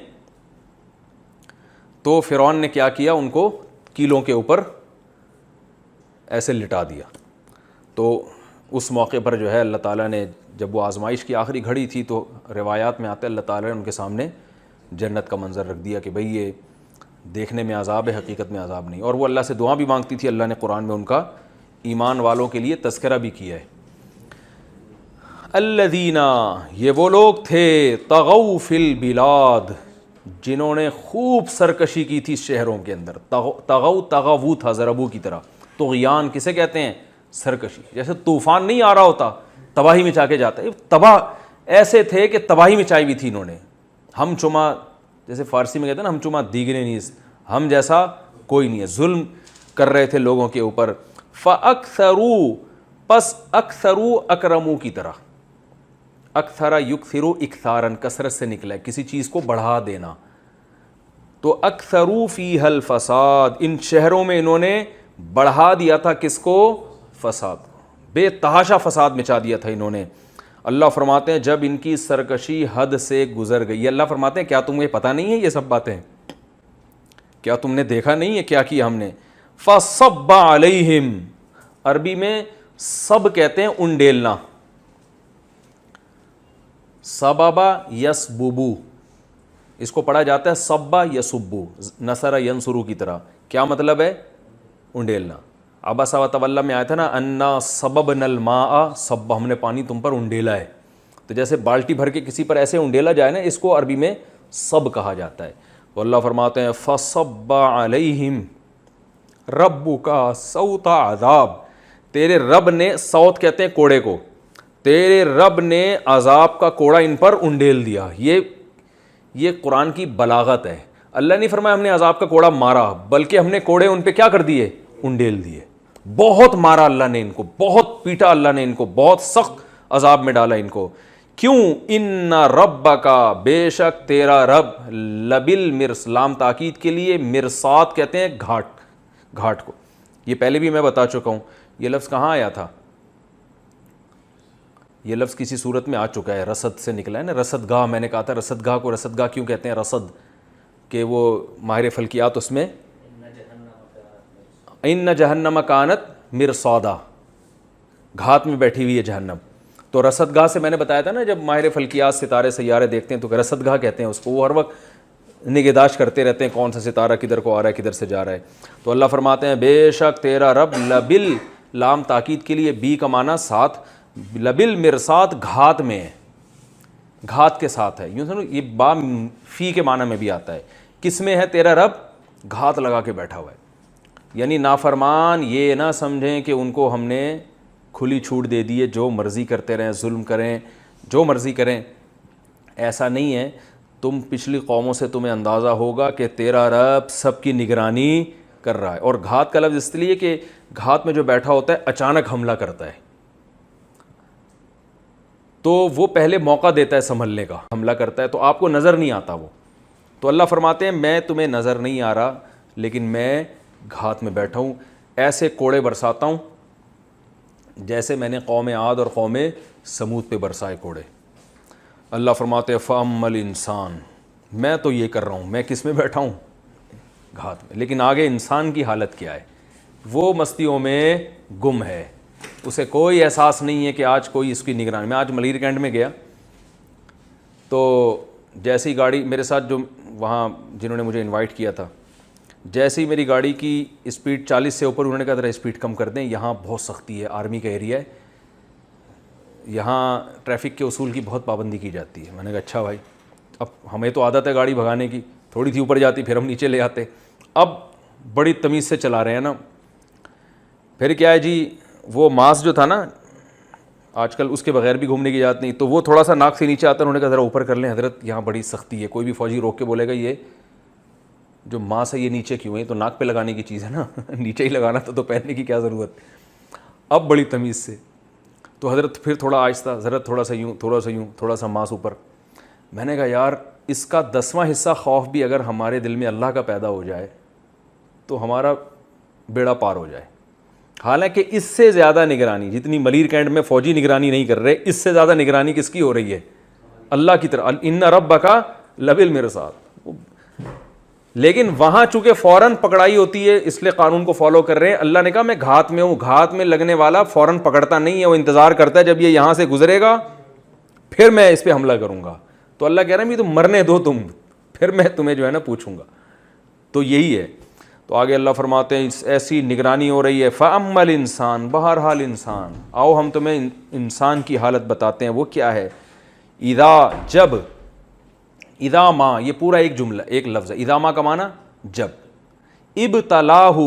تو فرعون نے کیا کیا, ان کو کیلوں کے اوپر ایسے لٹا دیا. تو اس موقع پر جو ہے اللہ تعالیٰ نے, جب وہ آزمائش کی آخری گھڑی تھی, تو روایات میں آتا ہے اللہ تعالیٰ نے ان کے سامنے جنت کا منظر رکھ دیا کہ بھئی یہ دیکھنے میں عذاب ہے, حقیقت میں عذاب نہیں. اور وہ اللہ سے دعا بھی مانگتی تھی, اللہ نے قرآن میں ان کا ایمان والوں کے لیے تذکرہ بھی کیا ہے. الذین, یہ وہ لوگ تھے, طغوا فی البلاد, جنہوں نے خوب سرکشی کی تھی شہروں کے اندر. طغوا طغوا تھا ضربو کی طرح. طغیان کسے کہتے ہیں؟ سرکشی. جیسے طوفان نہیں آ رہا ہوتا تباہی مچا کے جاتا ہے, تباہ ایسے تھے کہ تباہی مچائی ہوئی تھی انہوں نے. ہم چما, جیسے فارسی میں کہتے ہیں نا, ہم چما دیگرے نیز, ہم جیسا کوئی نہیں ہے. ظلم کر رہے تھے لوگوں کے اوپر. فَأَكْثَرُوا, پس اکثرو اکرمو کی طرح. اکثر یکثرو اکثارن, کثرت سے نکلا ہے, کسی چیز کو بڑھا دینا. تو اکثروا فیہا الفساد, ان شہروں میں انہوں نے بڑھا دیا تھا کس کو؟ فساد, بے تحاشا فساد مچا دیا تھا انہوں نے. اللہ فرماتے ہیں جب ان کی سرکشی حد سے گزر گئی. اللہ فرماتے ہیں کیا تمہیں پتہ نہیں ہے یہ سب باتیں؟ کیا تم نے دیکھا نہیں ہے کیا کیا ہم نے؟ فَصَبَّ عَلَيْهِمْ, عربی میں سب کہتے ہیں انڈیلنا. سببا یسببو, اس کو پڑھا جاتا ہے سبا یسبو, نصر ینصرو کی طرح. کیا مطلب ہے؟ انڈیلنا. عبس و تولی میں آیا تھا نا, انا سببنا الماء صبا, ہم نے پانی تم پر انڈیلا ہے. تو جیسے بالٹی بھر کے کسی پر ایسے انڈیلا جائے نا, اس کو عربی میں سب کہا جاتا ہے. تو اللہ فرماتے ہیں فَصَبَّ عَلَيْهِمْ رَبُّكَ صَوْتَ عذاب, تیرے رب نے, صوت کہتے ہیں کوڑے کو, تیرے رب نے عذاب کا کوڑا ان پر انڈیل دیا. یہ قرآن کی بلاغت ہے. اللہ نہیں فرمایا ہم نے عذاب کا کوڑا مارا, بلکہ ہم نے کوڑے ان پہ کیا کر دیے؟ انڈیل دیے. بہت مارا اللہ نے ان کو, بہت پیٹا اللہ نے ان کو, بہت سخت عذاب میں ڈالا ان کو. کیوں؟ ان ربک, بے شک تیرا رب, لبالمرصاد, لام تاکید کے لیے, مرصاد کہتے ہیں گھاٹ, گھاٹ کو. یہ پہلے بھی میں بتا چکا ہوں. یہ لفظ کہاں آیا تھا؟ یہ لفظ کسی صورت میں آ چکا ہے, رصد سے نکلا ہے نا, رصد گاہ. میں نے کہا تھا رصد گاہ کو رصد گاہ کیوں کہتے ہیں؟ رصد, کہ وہ ماہر فلکیات اس میں ان جہنم کانت مرصادا, گھات میں بیٹھی ہوئی ہے جہنم. تو رصد گاہ سے میں نے بتایا تھا نا, جب ماہر فلکیات ستارے سیارے دیکھتے ہیں تو رصد گاہ کہتے ہیں اس کو. وہ ہر وقت نگہداشت کرتے رہتے ہیں کون سا ستارہ کدھر کو آ رہا ہے, کدھر سے جا رہا ہے. تو اللہ فرماتے ہیں بے شک تیرا رب, لبل, لام تاکید کے لیے, بی کا معنی ساتھ, لبالمرصاد, گھات میں ہے, گھات کے ساتھ ہے. یوں سنو, یہ با فی کے معنی میں بھی آتا ہے. کس میں ہے تیرا رب؟ گھات لگا کے بیٹھا ہوا ہے. یعنی نافرمان یہ نہ سمجھیں کہ ان کو ہم نے کھلی چھوٹ دے دی ہے, جو مرضی کرتے رہیں, ظلم کریں, جو مرضی کریں. ایسا نہیں ہے. تم پچھلی قوموں سے تمہیں اندازہ ہوگا کہ تیرا رب سب کی نگرانی کر رہا ہے. اور گھات کا لفظ اس لیے کہ گھات میں جو بیٹھا ہوتا ہے اچانک حملہ کرتا ہے, تو وہ پہلے موقع دیتا ہے سنبھلنے کا, حملہ کرتا ہے تو آپ کو نظر نہیں آتا وہ. تو اللہ فرماتے ہیں میں تمہیں نظر نہیں آ رہا, لیکن میں گھات میں بیٹھا ہوں, ایسے کوڑے برساتا ہوں جیسے میں نے قوم عاد اور قوم سمود پہ برسائے کوڑے. اللہ فرماتے ہیں فَأَمَّا الْإِنسان, میں تو یہ کر رہا ہوں, میں کس میں بیٹھا ہوں؟ گھات میں. لیکن آگے انسان کی حالت کیا ہے؟ وہ مستیوں میں گم ہے, اسے کوئی احساس نہیں ہے کہ آج کوئی اس کی نگرانی. میں آج ملیر کینٹ میں گیا تو جیسی گاڑی میرے ساتھ, جو وہاں جنہوں نے مجھے انوائٹ کیا تھا, جیسے ہی میری گاڑی کی اسپیڈ 40 سے اوپر, انہوں نے کہا ذرا اسپیڈ کم کر دیں, یہاں بہت سختی ہے, آرمی کا ایریا ہے, یہاں ٹریفک کے اصول کی بہت پابندی کی جاتی ہے. میں نے کہا اچھا بھائی, اب ہمیں تو عادت ہے گاڑی بھگانے کی, تھوڑی تھی اوپر جاتی پھر ہم نیچے لے آتے. اب بڑی تمیز سے چلا رہے ہیں نا. پھر کیا ہے جی, وہ ماس جو تھا نا, آج کل اس کے بغیر بھی گھومنے کی اجازت نہیں, تو وہ تھوڑا سا ناک سے نیچے آتا ہے. انہوں نے کہا ذرا اوپر کر لیں حضرت, یہاں بڑی سختی ہے. کوئی بھی فوجی روک کے بولے گا یہ جو ماس ہے یہ نیچے کیوں ہے, تو ناک پہ لگانے کی چیز ہے نا, نیچے ہی لگانا تھا تو پہننے کی کیا ضرورت. اب بڑی تمیز سے. تو حضرت پھر تھوڑا آہستہ, حضرت تھوڑا سا یوں, تھوڑا سا یوں, تھوڑا سا ماس اوپر. میں نے کہا یار اس کا 10واں حصہ خوف بھی اگر ہمارے دل میں اللہ کا پیدا ہو جائے تو ہمارا بیڑا پار ہو جائے. حالانکہ اس سے زیادہ نگرانی, جتنی ملیر کینٹ میں فوجی نگرانی نہیں کر رہے, اس سے زیادہ نگرانی کس کی ہو رہی ہے؟ اللہ کی طرف. ان ربک لبالمرصاد. لیکن وہاں چونکہ فوراً پکڑائی ہوتی ہے اس لیے قانون کو فالو کر رہے ہیں. اللہ نے کہا میں گھات میں ہوں, گھات میں لگنے والا فوراً پکڑتا نہیں ہے, وہ انتظار کرتا ہے جب یہ یہاں سے گزرے گا پھر میں اس پہ حملہ کروں گا. تو اللہ کہہ رہا ہے یہ تو مرنے دو تم, پھر میں تمہیں جو ہے نا پوچھوں گا. تو یہی ہے. تو آگے اللہ فرماتے ہیں ایسی نگرانی ہو رہی ہے. فَأَمَّا الْإِنسَانُ, بہرحال انسان. آؤ ہم تمہیں انسان کی حالت بتاتے ہیں, وہ کیا ہے. اذا, جب, اذا ما, یہ پورا ایک جملہ, ایک لفظ ہے. اذا ما کا معنی جب. ابتلاہ,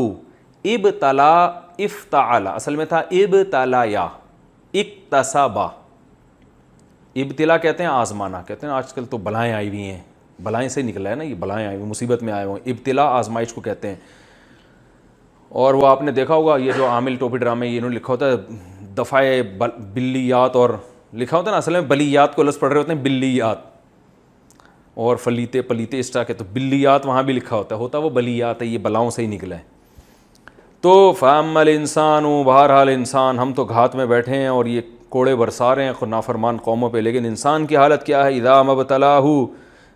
ابتلا افتعل, اصل میں تھا ابتلایا, اکتسبا. ابتلا کہتے ہیں آزمانا, کہتے ہیں آج کل تو بلائیں آئی ہوئی ہیں, بلائیں سے نکلا ہے نا, یہ بلائیں آئی ہوئی, مصیبت میں آئے ہوئے ہیں. ابتلا آزمائش کو کہتے ہیں. اور وہ آپ نے دیکھا ہوگا یہ جو عامل ٹوپی ڈرامے, یہ انہوں نے لکھا ہوتا ہے دفعہ بلیات, اور لکھا ہوتا ہے نا اصل میں بلیات کو لفظ پڑھ رہے ہوتے ہیں بلیات, اور فلیتے پلیتے اس طرح کے, تو بلیات وہاں بھی لکھا ہوتا وہ بلیات ہے, یہ بلاؤں سے ہی نکلا ہے. تو فَأَمَّا الْإِنسَانُ, بہرحال انسان, ہم تو گھات میں بیٹھے ہیں اور یہ کوڑے برسا رہے ہیں نافرمان قوموں پہ, لیکن انسان کی حالت کیا ہے. اذا مبتلاہ,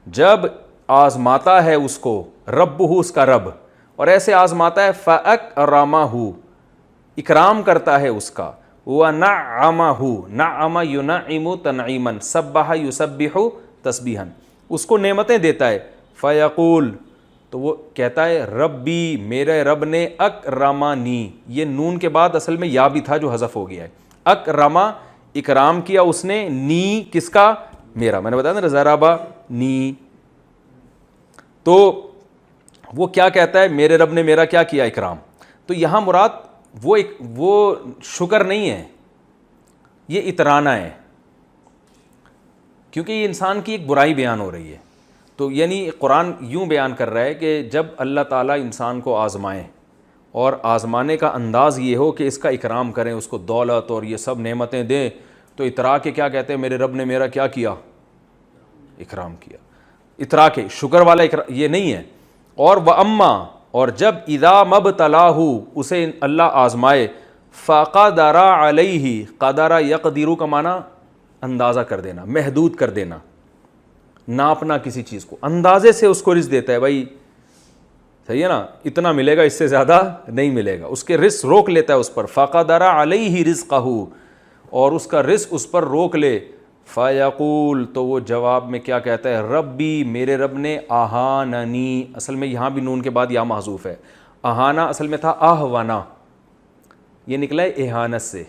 جب آزماتا ہے اس کو, ربہ, اس کا رب, اور ایسے آزماتا ہے, فَأَكْرَمَہُ, اکرام کرتا ہے اس کا, وَنَعَّمَہُ, نَعَّمَ يُنَعِّمُ تَنْعِيمًا, سَبَّحَ يُسَبِّحُ تسبیحًا, اس کو نعمتیں دیتا ہے. فَيَقُول, تو وہ کہتا ہے ربی, میرے رب نے, اکرمانی, یہ نون کے بعد اصل میں یا بھی تھا جو حذف ہو گیا ہے. اکرما, اکرام کیا اس نے, نی, کس کا, میرا. میں نے بتایا نا ضربا نی. تو وہ کیا کہتا ہے, میرے رب نے میرا کیا کیا, اکرام. تو یہاں مراد وہ شکر نہیں ہے, یہ اترانا ہے, کیونکہ یہ انسان کی ایک برائی بیان ہو رہی ہے. تو یعنی قرآن یوں بیان کر رہا ہے کہ جب اللہ تعالیٰ انسان کو آزمائے, اور آزمانے کا انداز یہ ہو کہ اس کا اکرام کریں, اس کو دولت اور یہ سب نعمتیں دیں, تو اترا کے کیا کہتے ہیں, میرے رب نے میرا کیا کیا, اکرام کیا. اترا کے شکر والا اکرام یہ نہیں ہے. اور وَأَمَّا, اور جب اذا مبتلاہ, اسے اللہ آزمائے, فَقَدَرَ عَلَيْهِ, قَدَرَ يَقْدِرُ کا معنی اندازہ کر دینا, محدود کر دینا, ناپنا کسی چیز کو, اندازے سے اس کو رزق دیتا ہے. بھائی صحیح ہے نا, اتنا ملے گا, اس سے زیادہ نہیں ملے گا, اس کے رزق روک لیتا ہے اس پر. فَقَدَرَ عَلَيْهِ رِزْقَهُ, اور اس کا رزق اس پر روک لے. فَيَقُول, تو وہ جواب میں کیا کہتا ہے, ربی, میرے رب نے, اہاننی, اصل میں یہاں بھی نون کے بعد یا محذوف ہے. اہانا اصل میں تھا اہونا, یہ نکلا ہے اہانت سے,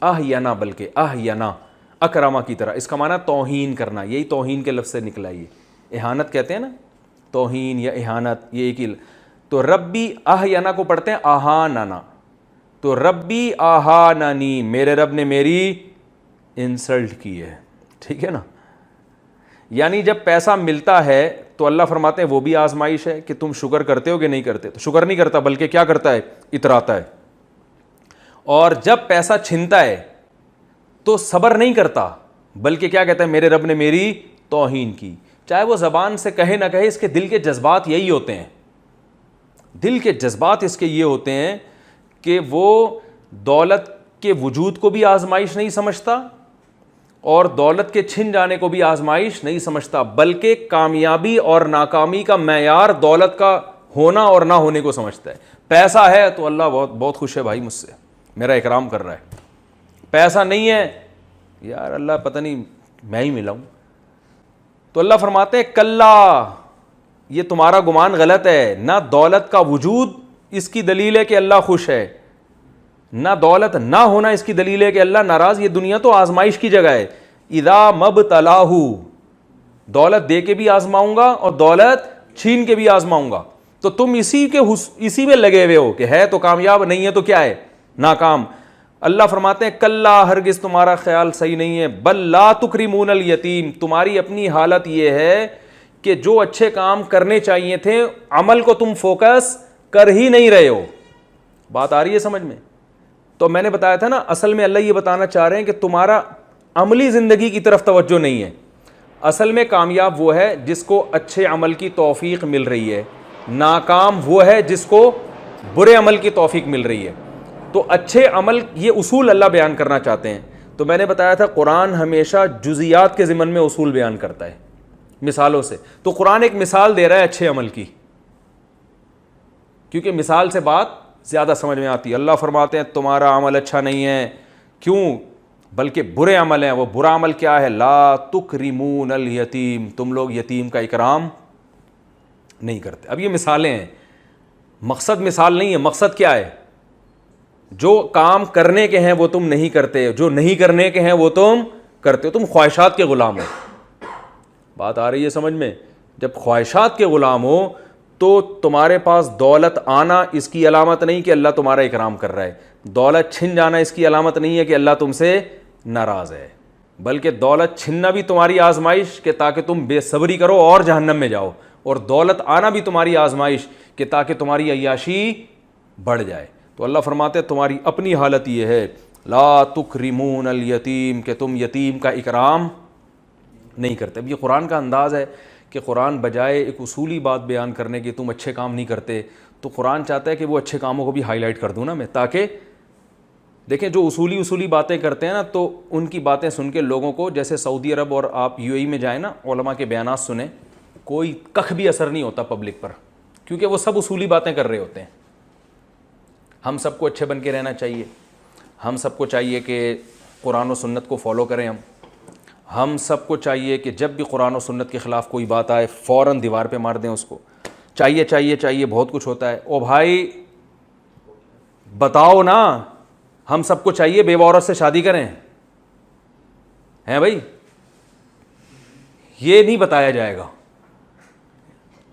اہینا, بلکہ اہینا, اکرما کی طرح. اس کا معنی توہین کرنا, یہی توہین کے لفظ سے نکلا. یہ اہانت کہتے ہیں نا, توہین یا اہانت, یہ ایک ہی. تو ربی اہینا کو پڑھتے ہیں اہاننا, تو ربی اہاننی, میرے رب نے میری انسلٹ کی ہے. ٹھیک ہے نا. یعنی جب پیسہ ملتا ہے تو اللہ فرماتے ہیں وہ بھی آزمائش ہے کہ تم شکر کرتے ہو کہ نہیں کرتے. تو شکر نہیں کرتا بلکہ کیا کرتا ہے, اتراتا ہے. اور جب پیسہ چھنتا ہے تو صبر نہیں کرتا بلکہ کیا کہتا ہے, میرے رب نے میری توہین کی. چاہے وہ زبان سے کہے نہ کہے, اس کے دل کے جذبات یہی ہوتے ہیں. دل کے جذبات اس کے یہ ہوتے ہیں کہ وہ دولت کے وجود کو بھی آزمائش نہیں سمجھتا, اور دولت کے چھن جانے کو بھی آزمائش نہیں سمجھتا, بلکہ کامیابی اور ناکامی کا معیار دولت کا ہونا اور نہ ہونے کو سمجھتا ہے. پیسہ ہے تو اللہ بہت بہت خوش ہے بھائی مجھ سے, میرا اکرام کر رہا ہے. پیسہ نہیں ہے, یار اللہ پتہ نہیں میں ہی ملا ہوں. تو اللہ فرماتے ہیں کلا, یہ تمہارا گمان غلط ہے. نہ دولت کا وجود اس کی دلیل ہے کہ اللہ خوش ہے, نہ دولت نہ ہونا اس کی دلیل ہے کہ اللہ ناراض. یہ دنیا تو آزمائش کی جگہ ہے. اذا مبتلاہ, دولت دے کے بھی آزماؤں گا اور دولت چھین کے بھی آزماؤں گا. تو تم اسی میں لگے ہوئے ہو کہ ہے تو کامیاب, نہیں ہے تو کیا ہے, ناکام. اللہ فرماتے ہیں کلا, ہرگز تمہارا خیال صحیح نہیں ہے, بل لا تکرمون الیتیم, تمہاری اپنی حالت یہ ہے کہ جو اچھے کام کرنے چاہیے تھے عمل کو تم فوکس کر ہی نہیں رہے ہو. بات آ رہی ہے سمجھ میں؟ تو میں نے بتایا تھا نا, اصل میں اللہ یہ بتانا چاہ رہے ہیں کہ تمہارا عملی زندگی کی طرف توجہ نہیں ہے. اصل میں کامیاب وہ ہے جس کو اچھے عمل کی توفیق مل رہی ہے, ناکام وہ ہے جس کو برے عمل کی توفیق مل رہی ہے. تو اچھے عمل, یہ اصول اللہ بیان کرنا چاہتے ہیں. تو میں نے بتایا تھا قرآن ہمیشہ جزیات کے ضمن میں اصول بیان کرتا ہے مثالوں سے. تو قرآن ایک مثال دے رہا ہے اچھے عمل کی, کیونکہ مثال سے بات زیادہ سمجھ میں آتی ہے. اللہ فرماتے ہیں تمہارا عمل اچھا نہیں ہے, کیوں, بلکہ برے عمل ہیں. وہ برا عمل کیا ہے, لا تکرمون الیتیم, تم لوگ یتیم کا اکرام نہیں کرتے. اب یہ مثالیں ہیں, مقصد مثال نہیں ہے, مقصد کیا ہے, جو کام کرنے کے ہیں وہ تم نہیں کرتے, جو نہیں کرنے کے ہیں وہ تم کرتے ہو, تم خواہشات کے غلام ہو. بات آ رہی ہے سمجھ میں؟ جب خواہشات کے غلام ہو تو تمہارے پاس دولت آنا اس کی علامت نہیں کہ اللہ تمہارا اکرام کر رہا ہے, دولت چھن جانا اس کی علامت نہیں ہے کہ اللہ تم سے ناراض ہے, بلکہ دولت چھننا بھی تمہاری آزمائش کہ تاکہ تم بے صبری کرو اور جہنم میں جاؤ, اور دولت آنا بھی تمہاری آزمائش کہ تاکہ تمہاری عیاشی بڑھ جائے. تو اللہ فرماتے ہیں تمہاری اپنی حالت یہ ہے, لا تکرمون الیتیم, کہ تم یتیم کا اکرام نہیں کرتے. اب یہ قرآن کا انداز ہے کہ قرآن بجائے ایک اصولی بات بیان کرنے کی تم اچھے کام نہیں کرتے, تو قرآن چاہتا ہے کہ وہ اچھے کاموں کو بھی ہائی لائٹ کر دوں نا میں, تاکہ دیکھیں جو اصولی باتیں کرتے ہیں نا, تو ان کی باتیں سن کے لوگوں کو, جیسے سعودی عرب اور آپ یو اے ای میں جائیں نا, علماء کے بیانات سنیں, کوئی کخ بھی اثر نہیں ہوتا پبلک پر, کیونکہ وہ سب اصولی باتیں کر رہے ہوتے ہیں. ہم سب کو اچھے بن کے رہنا چاہیے, ہم سب کو چاہیے کہ قرآن و سنت کو فالو کریں, ہم سب کو چاہیے کہ جب بھی قرآن و سنت کے خلاف کوئی بات آئے فوراً دیوار پہ مار دیں اس کو. چاہیے بہت کچھ ہوتا ہے. او بھائی بتاؤ نا, ہم سب کو چاہیے بیوہ عورت سے شادی کریں, ہیں بھائی؟ یہ نہیں بتایا جائے گا.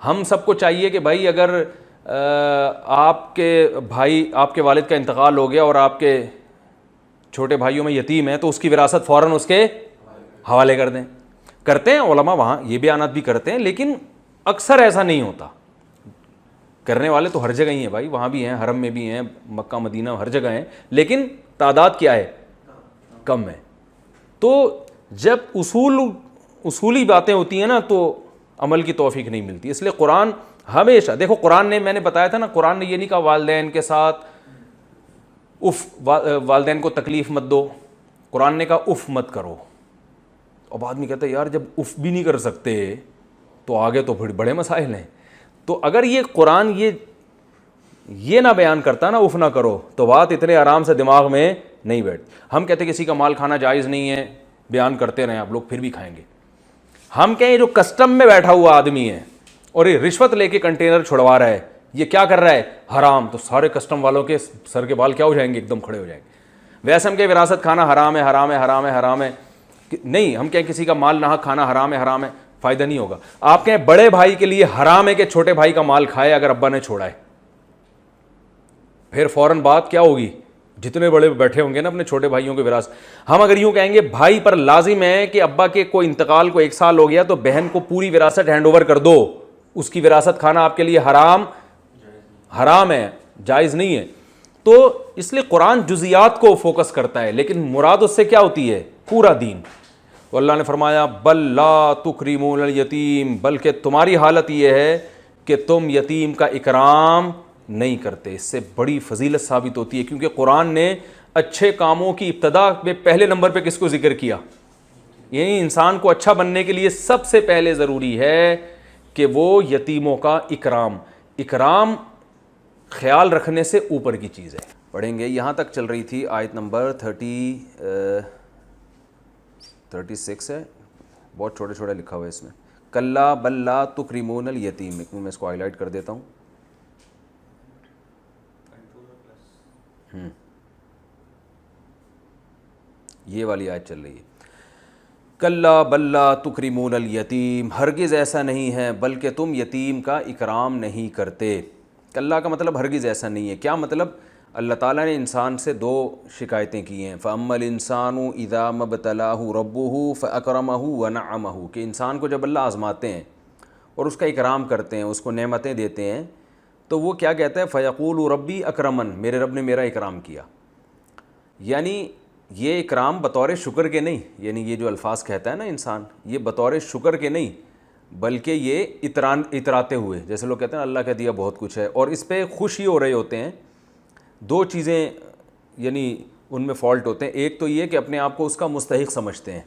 ہم سب کو چاہیے کہ بھائی اگر آپ کے بھائی, آپ کے والد کا انتقال ہو گیا اور آپ کے چھوٹے بھائیوں میں یتیم ہے, تو اس کی وراثت فوراً اس کے حوالے کر دیں. کرتے ہیں علماء وہاں, یہ بیانات بھی کرتے ہیں, لیکن اکثر ایسا نہیں ہوتا. کرنے والے تو ہر جگہ ہی ہیں بھائی, وہاں بھی ہیں, حرم میں بھی ہیں, مکہ مدینہ ہر جگہ ہیں, لیکن تعداد کیا ہے, کم ہے. تو جب اصولی باتیں ہوتی ہیں نا تو عمل کی توفیق نہیں ملتی. اس لیے قرآن ہمیشہ, دیکھو قرآن نے, میں نے بتایا تھا نا, قرآن نے یہ نہیں کہا والدین کے ساتھ والدین کو تکلیف مت دو, قرآن نے کہا اف مت کرو. اب آدمی کہتا ہے یار جب اف بھی نہیں کر سکتے تو آگے تو پھر بڑے مسائل ہیں. تو اگر یہ قرآن یہ نہ بیان کرتا نا اف نہ کرو, تو بات اتنے آرام سے دماغ میں نہیں بیٹھ. ہم کہتے کسی کا مال کھانا جائز نہیں ہے, بیان کرتے رہیں آپ لوگ, پھر بھی کھائیں گے. ہم کہیں جو کسٹم میں بیٹھا ہوا آدمی ہے اور یہ رشوت لے کے کنٹینر چھڑوا رہا ہے, یہ کیا کر رہا ہے, حرام, تو سارے کسٹم والوں کے سر کے بال کیا ہو جائیں گے, ایک دم کھڑے ہو جائیں گے. ویسے ہم کہیں وراثت کھانا حرام ہے, حرام ہے, حرام ہے, حرام ہے, نہیں, ہم کہیں کسی کا مال ناحق کھانا حرام ہے, حرام ہے, فائدہ نہیں ہوگا. آپ کہیں بڑے بھائی کے لیے حرام ہے کہ چھوٹے بھائی کا مال کھائے اگر ابا نے چھوڑا ہے, پھر فوراً بات کیا ہوگی, جتنے بڑے بیٹھے ہوں گے نا اپنے چھوٹے بھائیوں کے وراثت. ہم اگر یوں کہیں گے بھائی پر لازم ہے کہ ابا کے کوئی انتقال کو 1 سال ہو گیا تو بہن کو پوری وراثت ہینڈ اوور کر دو, اس کی وراثت کھانا آپ کے لیے حرام ہے, جائز نہیں ہے. تو اس لیے قرآن جزیات کو فوکس کرتا ہے, لیکن مراد اس سے کیا ہوتی ہے, پورا دین. تو اللہ نے فرمایا بل لا تکرمون الیتیم, بلکہ تمہاری حالت یہ ہے کہ تم یتیم کا اکرام نہیں کرتے. اس سے بڑی فضیلت ثابت ہوتی ہے, کیونکہ قرآن نے اچھے کاموں کی ابتدا میں پہلے نمبر پہ کس کو ذکر کیا, یعنی انسان کو اچھا بننے کے لیے سب سے پہلے ضروری ہے کہ وہ یتیموں کا اکرام خیال رکھنے سے اوپر کی چیز ہے. پڑھیں گے, یہاں تک چل رہی تھی آیت نمبر 36 ہے, بہت چھوٹے چھوٹے لکھا ہوا ہے اس میں. کلا بل لا تکرمون الیتیم, میں اس کو ہائی لائٹ کر دیتا ہوں. یہ والی آیت چل رہی ہے, کلا بل لا تکرمون الیتیم، ہرگز ایسا نہیں ہے بلکہ تم یتیم کا اکرام نہیں کرتے۔ کلا کا مطلب ہرگز ایسا نہیں ہے، کیا مطلب؟ اللہ تعالیٰ نے انسان سے دو شکایتیں کی ہیں، فَأَمَّا الْإِنسَانُ إِذَا مَا ابْتَلَاهُ رَبُّهُ فَأَكْرَمَهُ وَنَعَّمَهُ، کہ انسان کو جب اللہ آزماتے ہیں اور اس کا اکرام کرتے ہیں، اس کو نعمتیں دیتے ہیں، تو وہ کیا کہتا ہے؟ فَيَقُولُ رَبِّي أَكْرَمَنِ، میرے رب نے میرا اکرام کیا۔ یعنی یہ اکرام بطور شکر کے نہیں، یعنی یہ جو الفاظ کہتا ہے نا انسان، یہ بطور شکر کے نہیں بلکہ یہ اتراتے ہوئے، جیسے لوگ کہتے ہیں اللہ کا دیا بہت کچھ ہے اور اس پہ خوش ہی ہو رہے ہوتے ہیں۔ دو چیزیں یعنی ان میں فالٹ ہوتے ہیں، ایک تو یہ کہ اپنے آپ کو اس کا مستحق سمجھتے ہیں،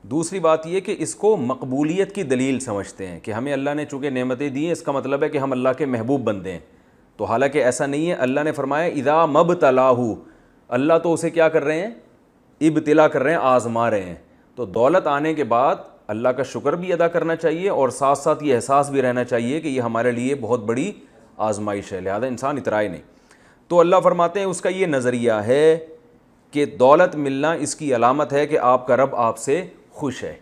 دوسری بات یہ کہ اس کو مقبولیت کی دلیل سمجھتے ہیں کہ ہمیں اللہ نے چونکہ نعمتیں دی ہیں، اس کا مطلب ہے کہ ہم اللہ کے محبوب بندے ہیں۔ تو حالانکہ ایسا نہیں ہے، اللہ نے فرمایا اذا مبتلاہ، اللہ تو اسے کیا کر رہے ہیں؟ ابتلا کر رہے ہیں، آزما رہے ہیں۔ تو دولت آنے کے بعد اللہ کا شکر بھی ادا کرنا چاہیے اور ساتھ ساتھ یہ احساس بھی رہنا چاہیے کہ یہ ہمارے لیے بہت بڑی آزمائش ہے، لہذا انسان اترائے نہیں۔ تو اللہ فرماتے ہیں اس کا یہ نظریہ ہے کہ دولت ملنا اس کی علامت ہے کہ آپ کا رب آپ سے خوش ہے۔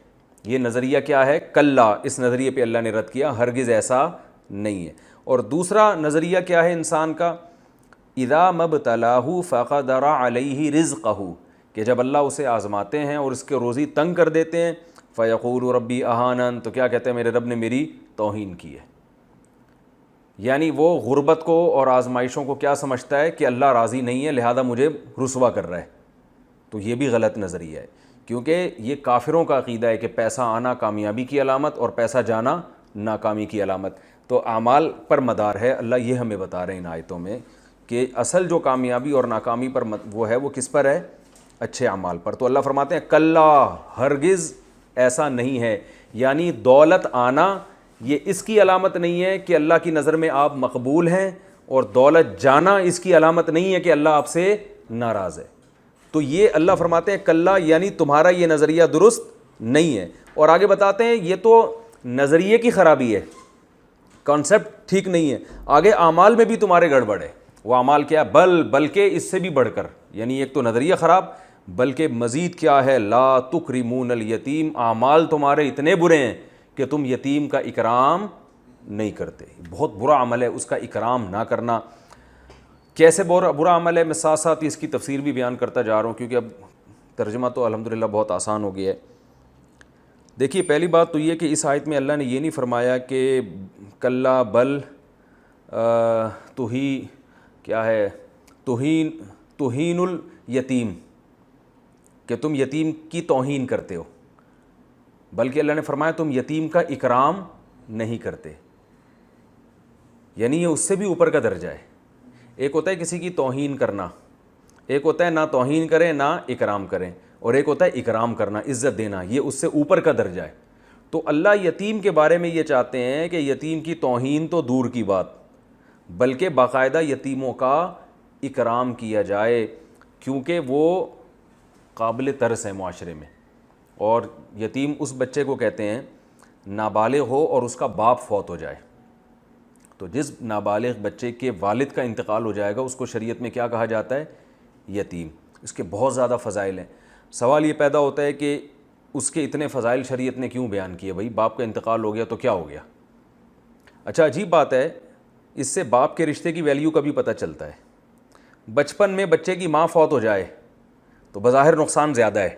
یہ نظریہ کیا ہے؟ کلا، اس نظریے پہ اللہ نے رد کیا، ہرگز ایسا نہیں ہے۔ اور دوسرا نظریہ کیا ہے انسان کا؟ اذا مبتلاہ فقدر علیہ رزقہ، کہ جب اللہ اسے آزماتے ہیں اور اس کے روزی تنگ کر دیتے ہیں، فیقول ربی اہانن، تو کیا کہتے ہیں؟ میرے رب نے میری توہین کی ہے۔ یعنی وہ غربت کو اور آزمائشوں کو کیا سمجھتا ہے کہ اللہ راضی نہیں ہے لہذا مجھے رسوا کر رہا ہے۔ تو یہ بھی غلط نظریہ ہے، کیونکہ یہ کافروں کا عقیدہ ہے کہ پیسہ آنا کامیابی کی علامت اور پیسہ جانا ناکامی کی علامت۔ تو اعمال پر مدار ہے، اللہ یہ ہمیں بتا رہے ہیں ان آیتوں میں کہ اصل جو کامیابی اور ناکامی پر وہ ہے وہ کس پر ہے؟ اچھے اعمال پر۔ تو اللہ فرماتے ہیں کلا، ہرگز ایسا نہیں ہے، یعنی دولت آنا یہ اس کی علامت نہیں ہے کہ اللہ کی نظر میں آپ مقبول ہیں، اور دولت جانا اس کی علامت نہیں ہے کہ اللہ آپ سے ناراض ہے۔ تو یہ اللہ فرماتے ہیں کلا، یعنی تمہارا یہ نظریہ درست نہیں ہے۔ اور آگے بتاتے ہیں یہ تو نظریے کی خرابی ہے، کانسیپٹ ٹھیک نہیں ہے، آگے اعمال میں بھی تمہارے گڑبڑ ہے۔ وہ اعمال کیا؟ بلکہ اس سے بھی بڑھ کر، یعنی ایک تو نظریہ خراب، بلکہ مزید کیا ہے؟ لا تکرمون الیتیم، اعمال تمہارے اتنے برے ہیں کہ تم یتیم کا اکرام نہیں کرتے۔ بہت برا عمل ہے اس کا اکرام نہ کرنا۔ کیسے برا عمل ہے؟ میں ساتھ ساتھ اس کی تفسیر بھی بیان کرتا جا رہا ہوں کیونکہ اب ترجمہ تو الحمدللہ بہت آسان ہو گیا ہے۔ دیکھیے پہلی بات تو یہ کہ اس آیت میں اللہ نے یہ نہیں فرمایا کہ کلا بل تو ہی کیا ہے توہین الیتیم، کہ تم یتیم کی توہین کرتے ہو، بلکہ اللہ نے فرمایا تم یتیم کا اکرام نہیں کرتے، یعنی یہ اس سے بھی اوپر کا درجہ ہے۔ ایک ہوتا ہے کسی کی توہین کرنا، ایک ہوتا ہے نہ توہین کریں نہ اکرام کریں، اور ایک ہوتا ہے اکرام کرنا، عزت دینا، یہ اس سے اوپر کا درجہ ہے۔ تو اللہ یتیم کے بارے میں یہ چاہتے ہیں کہ یتیم کی توہین تو دور کی بات، بلکہ باقاعدہ یتیموں کا اکرام کیا جائے، کیونکہ وہ قابل ترس ہے معاشرے میں۔ اور یتیم اس بچے کو کہتے ہیں نابالغ ہو اور اس کا باپ فوت ہو جائے، تو جس نابالغ بچے کے والد کا انتقال ہو جائے گا اس کو شریعت میں کیا کہا جاتا ہے؟ یتیم۔ اس کے بہت زیادہ فضائل ہیں۔ سوال یہ پیدا ہوتا ہے کہ اس کے اتنے فضائل شریعت نے کیوں بیان کیے؟ بھائی باپ کا انتقال ہو گیا تو کیا ہو گیا؟ اچھا عجیب بات ہے، اس سے باپ کے رشتے کی ویلیو کا بھی پتہ چلتا ہے۔ بچپن میں بچے کی ماں فوت ہو جائے تو بظاہر نقصان زیادہ ہے،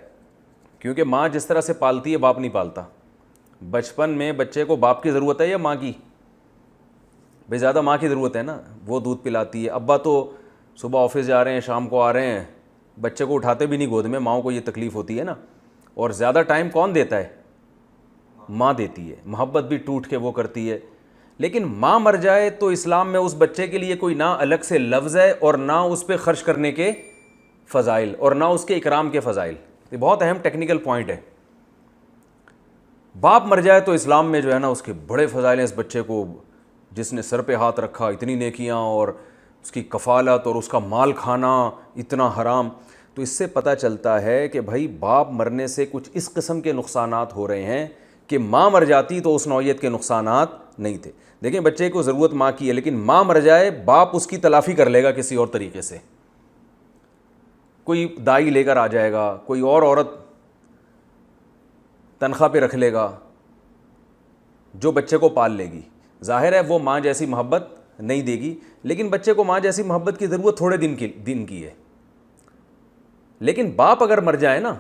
کیونکہ ماں جس طرح سے پالتی ہے باپ نہیں پالتا۔ بچپن میں بچے کو باپ کی ضرورت ہے یا ماں کی؟ بھئی زیادہ ماں کی ضرورت ہے نا، وہ دودھ پلاتی ہے۔ ابا تو صبح آفس جا رہے ہیں، شام کو آ رہے ہیں، بچے کو اٹھاتے بھی نہیں گود میں، ماؤں کو یہ تکلیف ہوتی ہے نا۔ اور زیادہ ٹائم کون دیتا ہے؟ ماں دیتی ہے، محبت بھی ٹوٹ کے وہ کرتی ہے۔ لیکن ماں مر جائے تو اسلام میں اس بچے کے لیے کوئی نہ الگ سے لفظ ہے اور نہ اس پہ خرچ کرنے کے فضائل اور نہ اس کے اکرام کے فضائل۔ یہ بہت اہم ٹیکنیکل پوائنٹ ہے۔ باپ مر جائے تو اسلام میں جو ہے نا اس کے بڑے فضائل ہیں، اس بچے کو جس نے سر پہ ہاتھ رکھا اتنی نیکیاں، اور اس کی کفالت اور اس کا مال کھانا اتنا حرام۔ تو اس سے پتہ چلتا ہے کہ بھائی باپ مرنے سے کچھ اس قسم کے نقصانات ہو رہے ہیں کہ ماں مر جاتی تو اس نوعیت کے نقصانات نہیں تھے۔ دیکھیں بچے کو ضرورت ماں کی ہے، لیکن ماں مر جائے باپ اس کی تلافی کر لے گا کسی اور طریقے سے، کوئی دائی لے کر آ جائے گا، کوئی اور عورت تنخواہ پہ رکھ لے گا, جو بچے کو پال لے گی. ظاہر ہے وہ ماں جیسی محبت نہیں دے گی, لیکن بچے کو ماں جیسی محبت کی ضرورت تھوڑے دن کی ہے. لیکن باپ اگر مر جائے نا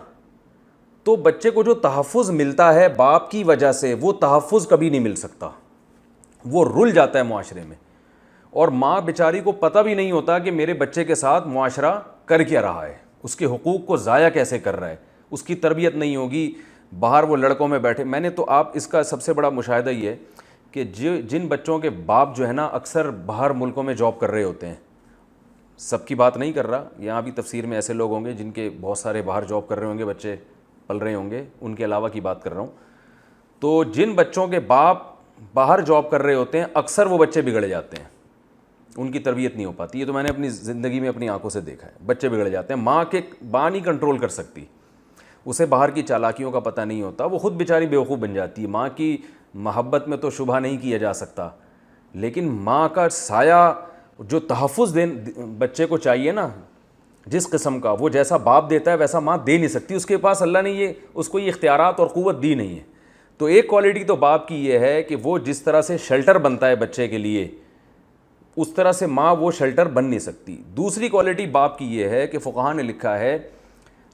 تو بچے کو جو تحفظ ملتا ہے باپ کی وجہ سے, وہ تحفظ کبھی نہیں مل سکتا, وہ رل جاتا ہے معاشرے میں. اور ماں بیچاری کو پتہ بھی نہیں ہوتا کہ میرے بچے کے ساتھ معاشرہ کر کیا رہا ہے, اس کے حقوق کو ضائع کیسے کر رہا ہے. اس کی تربیت نہیں ہوگی, باہر وہ لڑکوں میں بیٹھے. میں نے تو آپ اس کا سب سے بڑا مشاہدہ یہ ہے کہ جن بچوں کے باپ جو ہے نا اکثر باہر ملکوں میں جاب کر رہے ہوتے ہیں, سب کی بات نہیں کر رہا, یہاں بھی تفسیر میں ایسے لوگ ہوں گے جن کے بہت سارے باہر جاب کر رہے ہوں گے, بچے پل رہے ہوں گے, ان کے علاوہ کی بات کر رہا ہوں. تو جن بچوں کے باپ باہر جاب کر رہے ہوتے ہیں اکثر وہ بچے بگڑ جاتے ہیں, ان کی تربیت نہیں ہو پاتی. یہ تو میں نے اپنی زندگی میں اپنی آنکھوں سے دیکھا ہے, بچے بگڑ جاتے ہیں. ماں نہیں کنٹرول کر سکتی, اسے باہر کی چالاکیوں کا پتہ نہیں ہوتا, وہ خود بیچاری بیوقوف بن جاتی ہے. ماں کی محبت میں تو شبہ نہیں کیا جا سکتا, لیکن ماں کا سایہ جو تحفظ بچے کو چاہیے نا جس قسم کا, وہ جیسا باپ دیتا ہے ویسا ماں دے نہیں سکتی. اس کے پاس اللہ نے اس کو یہ اختیارات اور قوت دی نہیں ہے. تو ایک کوالٹی تو باپ کی یہ ہے کہ وہ جس طرح سے شیلٹر بنتا ہے بچے کے لیے, اس طرح سے ماں وہ شیلٹر بن نہیں سکتی. دوسری کوالٹی باپ کی یہ ہے کہ فقہاء نے لکھا ہے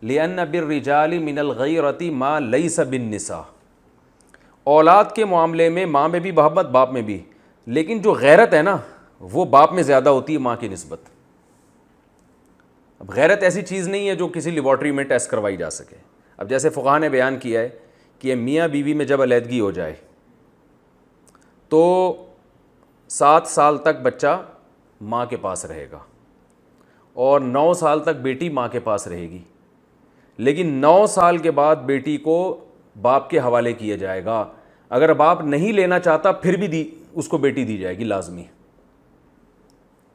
لِأَنَّ بِالرِّجَالِ مِنَ الْغَيْرَةِ مَا لَيْسَ بِالنِّسَاءِ, اولاد کے معاملے میں ماں میں بھی محبت باپ میں بھی, لیکن جو غیرت ہے نا وہ باپ میں زیادہ ہوتی ہے ماں کی نسبت. اب غیرت ایسی چیز نہیں ہے جو کسی لیبارٹری میں ٹیسٹ کروائی جا سکے. اب جیسے فقہاء نے بیان کیا ہے کہ میاں بیوی میں جب علیحدگی ہو جائے تو 7 سال تک بچہ ماں کے پاس رہے گا اور 9 سال تک بیٹی ماں کے پاس رہے گی, لیکن 9 سال کے بعد بیٹی کو باپ کے حوالے کیا جائے گا. اگر باپ نہیں لینا چاہتا پھر بھی اس کو بیٹی دی جائے گی لازمی,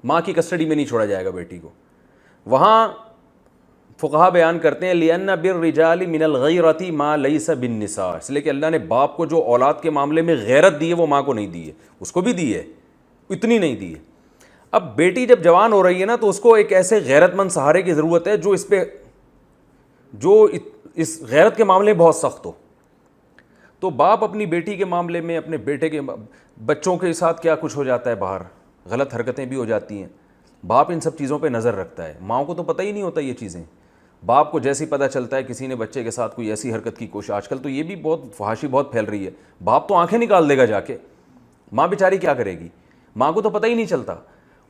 ماں کی کسٹڈی میں نہیں چھوڑا جائے گا بیٹی کو. وہاں فقہاء بیان کرتے ہیں لِأَنَّ بِالرِّجَالِ مِنَ الْغَيْرَةِ مَا لَيْسَ بِالنِّسَاءِ, اس لیے کہ اللہ نے باپ کو جو اولاد کے معاملے میں غیرت دی ہے وہ ماں کو نہیں دی ہے. اس کو بھی دی ہے, اتنی نہیں دی ہے. اب بیٹی جب جوان ہو رہی ہے نا تو اس کو ایک ایسے غیرت مند سہارے کی ضرورت ہے جو اس غیرت کے معاملے میں بہت سخت ہو. تو باپ اپنی بیٹی کے معاملے میں, اپنے بیٹے کے بچوں کے ساتھ کیا کچھ ہو جاتا ہے باہر, غلط حرکتیں بھی ہو جاتی ہیں, باپ ان سب چیزوں پہ نظر رکھتا ہے. ماؤں کو تو پتہ ہی نہیں ہوتا یہ چیزیں. باپ کو جیسے ہی پتہ چلتا ہے کسی نے بچے کے ساتھ کوئی ایسی حرکت کی کوشش, آج کل تو یہ بھی بہت فحاشی بہت پھیل رہی ہے, باپ تو آنکھیں نکال دے گا جا کے, ماں بیچاری کیا کرے گی, ماں کو تو پتہ ہی نہیں چلتا.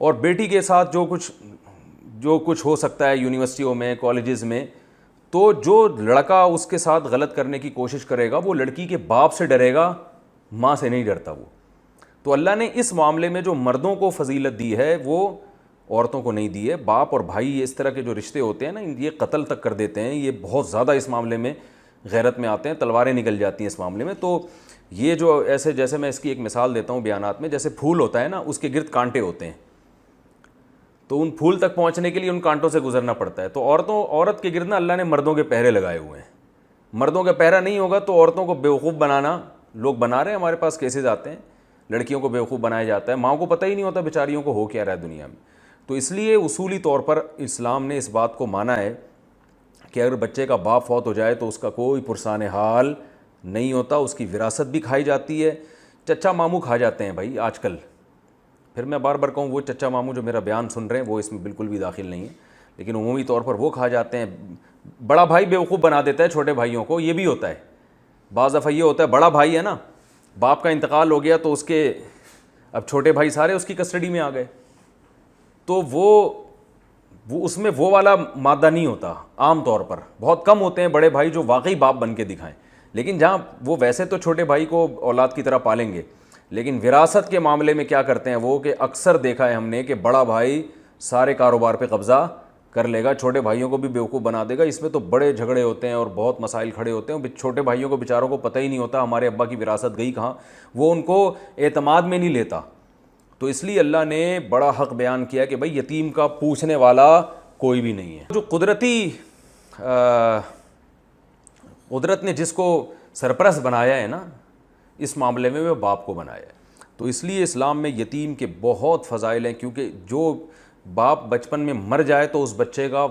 اور بیٹی کے ساتھ جو کچھ ہو سکتا ہے یونیورسٹیوں میں, کالجز میں, تو جو لڑکا اس کے ساتھ غلط کرنے کی کوشش کرے گا وہ لڑکی کے باپ سے ڈرے گا, ماں سے نہیں ڈرتا وہ. تو اللہ نے اس معاملے میں جو مردوں کو فضیلت دی ہے وہ عورتوں کو نہیں دی ہے. باپ اور بھائی اس طرح کے جو رشتے ہوتے ہیں نا, یہ قتل تک کر دیتے ہیں, یہ بہت زیادہ اس معاملے میں غیرت میں آتے ہیں, تلواریں نکل جاتی ہیں اس معاملے میں. تو یہ جو ایسے, جیسے میں اس کی ایک مثال دیتا ہوں بیانات میں, جیسے پھول ہوتا ہے نا اس کے گرد کانٹے ہوتے ہیں, تو ان پھول تک پہنچنے کے لیے ان کانٹوں سے گزرنا پڑتا ہے. تو عورت کے گرد نا اللہ نے مردوں کے پہرے لگائے ہوئے ہیں. مردوں کا پہرا نہیں ہوگا تو عورتوں کو بیوقوف بنانا لوگ بنا رہے ہیں. ہمارے پاس کیسز آتے ہیں, لڑکیوں کو بیوقوف بنایا جاتا ہے, ماں کو پتہ ہی نہیں ہوتا بیچاریوں کو ہو کیا رہا ہے دنیا میں. تو اس لیے اصولی طور پر اسلام نے اس بات کو مانا ہے کہ اگر بچے کا باپ فوت ہو جائے تو اس کا کوئی پرسان حال نہیں ہوتا, اس کی وراثت بھی کھائی جاتی ہے. چچا ماموں کھا جاتے ہیں بھائی آج کل. پھر میں بار بار کہوں, وہ چچا ماموں جو میرا بیان سن رہے ہیں وہ اس میں بالکل بھی داخل نہیں ہے, لیکن عمومی طور پر وہ کھا جاتے ہیں. بڑا بھائی بیوقوف بنا دیتا ہے چھوٹے بھائیوں کو, یہ بھی ہوتا ہے. بعض دفعہ یہ ہوتا ہے بڑا بھائی ہے نا, باپ کا انتقال ہو گیا تو اس کے اب چھوٹے بھائی سارے اس کی کسٹڈی میں آ گئے, تو وہ اس میں وہ والا مادہ نہیں ہوتا. عام طور پر بہت کم ہوتے ہیں بڑے بھائی جو واقعی باپ بن کے دکھائیں, لیکن جہاں وہ ویسے تو چھوٹے بھائی کو اولاد کی طرح پالیں گے, لیکن وراثت کے معاملے میں کیا کرتے ہیں وہ کہ اکثر دیکھا ہے ہم نے کہ بڑا بھائی سارے کاروبار پہ قبضہ کر لے گا, چھوٹے بھائیوں کو بھی بیوقوف بنا دے گا. اس میں تو بڑے جھگڑے ہوتے ہیں اور بہت مسائل کھڑے ہوتے ہیں. چھوٹے بھائیوں کو بیچاروں کو پتہ ہی نہیں ہوتا ہمارے ابا کی وراثت گئی کہاں, وہ ان کو اعتماد میں نہیں لیتا. تو اس لیے اللہ نے بڑا حق بیان کیا کہ بھائی یتیم کا پوچھنے والا کوئی بھی نہیں ہے. جو قدرت نے جس کو سرپرست بنایا ہے نا اس معاملے میں وہ باپ کو بنایا ہے. تو اس لیے اسلام میں یتیم کے بہت فضائل ہیں, کیونکہ جو باپ بچپن میں مر جائے تو اس بچے کا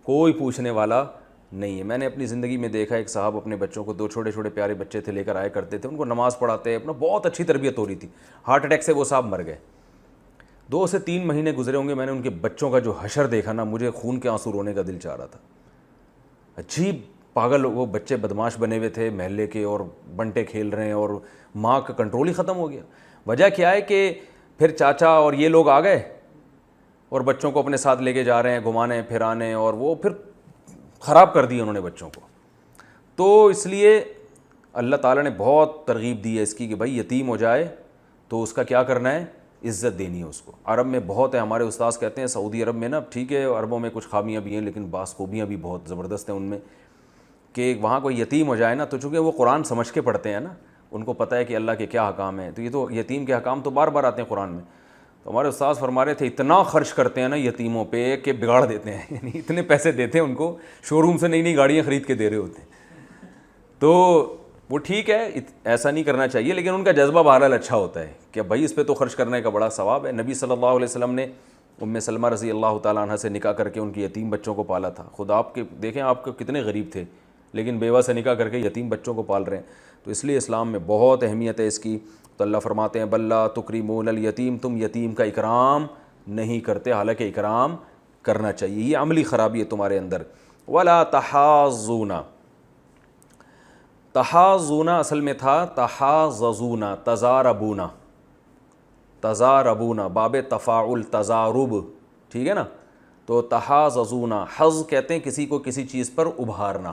کوئی پوچھنے والا نہیں ہے. میں نے اپنی زندگی میں دیکھا ایک صاحب اپنے بچوں کو, 2 چھوٹے چھوٹے پیارے بچے تھے, لے کر آیا کرتے تھے, ان کو نماز پڑھاتے, اپنا بہت اچھی تربیت ہو رہی تھی. ہارٹ اٹیک سے وہ صاحب مر گئے. 2 سے 3 مہینے گزرے ہوں گے, میں نے ان کے بچوں کا جو حشر دیکھا نا, مجھے خون کے آنسو رونے کا دل چاہ رہا تھا. عجیب پاگل وہ بچے بدماش بنے ہوئے تھے محلے کے, اور بنٹے کھیل رہے ہیں, اور ماں کا کنٹرول ہی ختم ہو گیا. وجہ کیا ہے کہ پھر چاچا اور یہ لوگ آ گئے اور بچوں کو اپنے ساتھ لے کے جا رہے ہیں گھمانے پھرانے, اور وہ پھر خراب کر دی انہوں نے بچوں کو. تو اس لیے اللہ تعالیٰ نے بہت ترغیب دی ہے اس کی کہ بھائی یتیم ہو جائے تو اس کا کیا کرنا ہے, عزت دینی ہے اس کو. عرب میں بہت ہے, ہمارے استاذ کہتے ہیں سعودی عرب میں نا, ٹھیک ہے عربوں میں کچھ خامیاں بھی ہیں لیکن بعض خوبیاں بھی بہت زبردست ہیں ان میں, کہ وہاں کوئی یتیم ہو جائے نا تو چونکہ وہ قرآن سمجھ کے پڑھتے ہیں نا, ان کو پتہ ہے کہ اللہ کے کیا حکام ہیں, تو یہ تو یتیم کے حکام تو بار بار آتے ہیں قرآن میں. تو ہمارے استاذ فرما رہے تھے اتنا خرچ کرتے ہیں نا یتیموں پہ کہ بگاڑ دیتے ہیں, یعنی اتنے پیسے دیتے ہیں ان کو, شو روم سے نئی نئی گاڑیاں خرید کے دے رہے ہوتے ہیں. تو وہ ٹھیک ہے, ایسا نہیں کرنا چاہیے, لیکن ان کا جذبہ بہرحال اچھا ہوتا ہے کہ بھائی اس پہ تو خرچ کرنے کا بڑا ثواب ہے. نبی صلی اللہ علیہ وسلم نے ام سلمہ رضی اللہ تعالیٰ عنہ سے نکاح کر کے ان کی یتیم بچوں کو پالا تھا. خود آپ کے دیکھیں آپ کو کتنے غریب تھے, لیکن بیوہ سے نکاح کر کے یتیم بچوں کو پال رہے ہیں. تو اس لیے اسلام میں بہت اہمیت ہے اس کی. تو اللہ فرماتے ہیں بل لا تکرمون الیتیم, تم یتیم کا اکرام نہیں کرتے, حالانکہ اکرام کرنا چاہیے. یہ عملی خرابی ہے تمہارے اندر. ولا تحاضون, تحاضون اصل میں تھا تحاضزون, تزاربون, تزاربون باب تفاعل تزارب, ٹھیک ہے نا. تو تحاضزون, حظ کہتے ہیں کسی کو کسی چیز پر ابھارنا.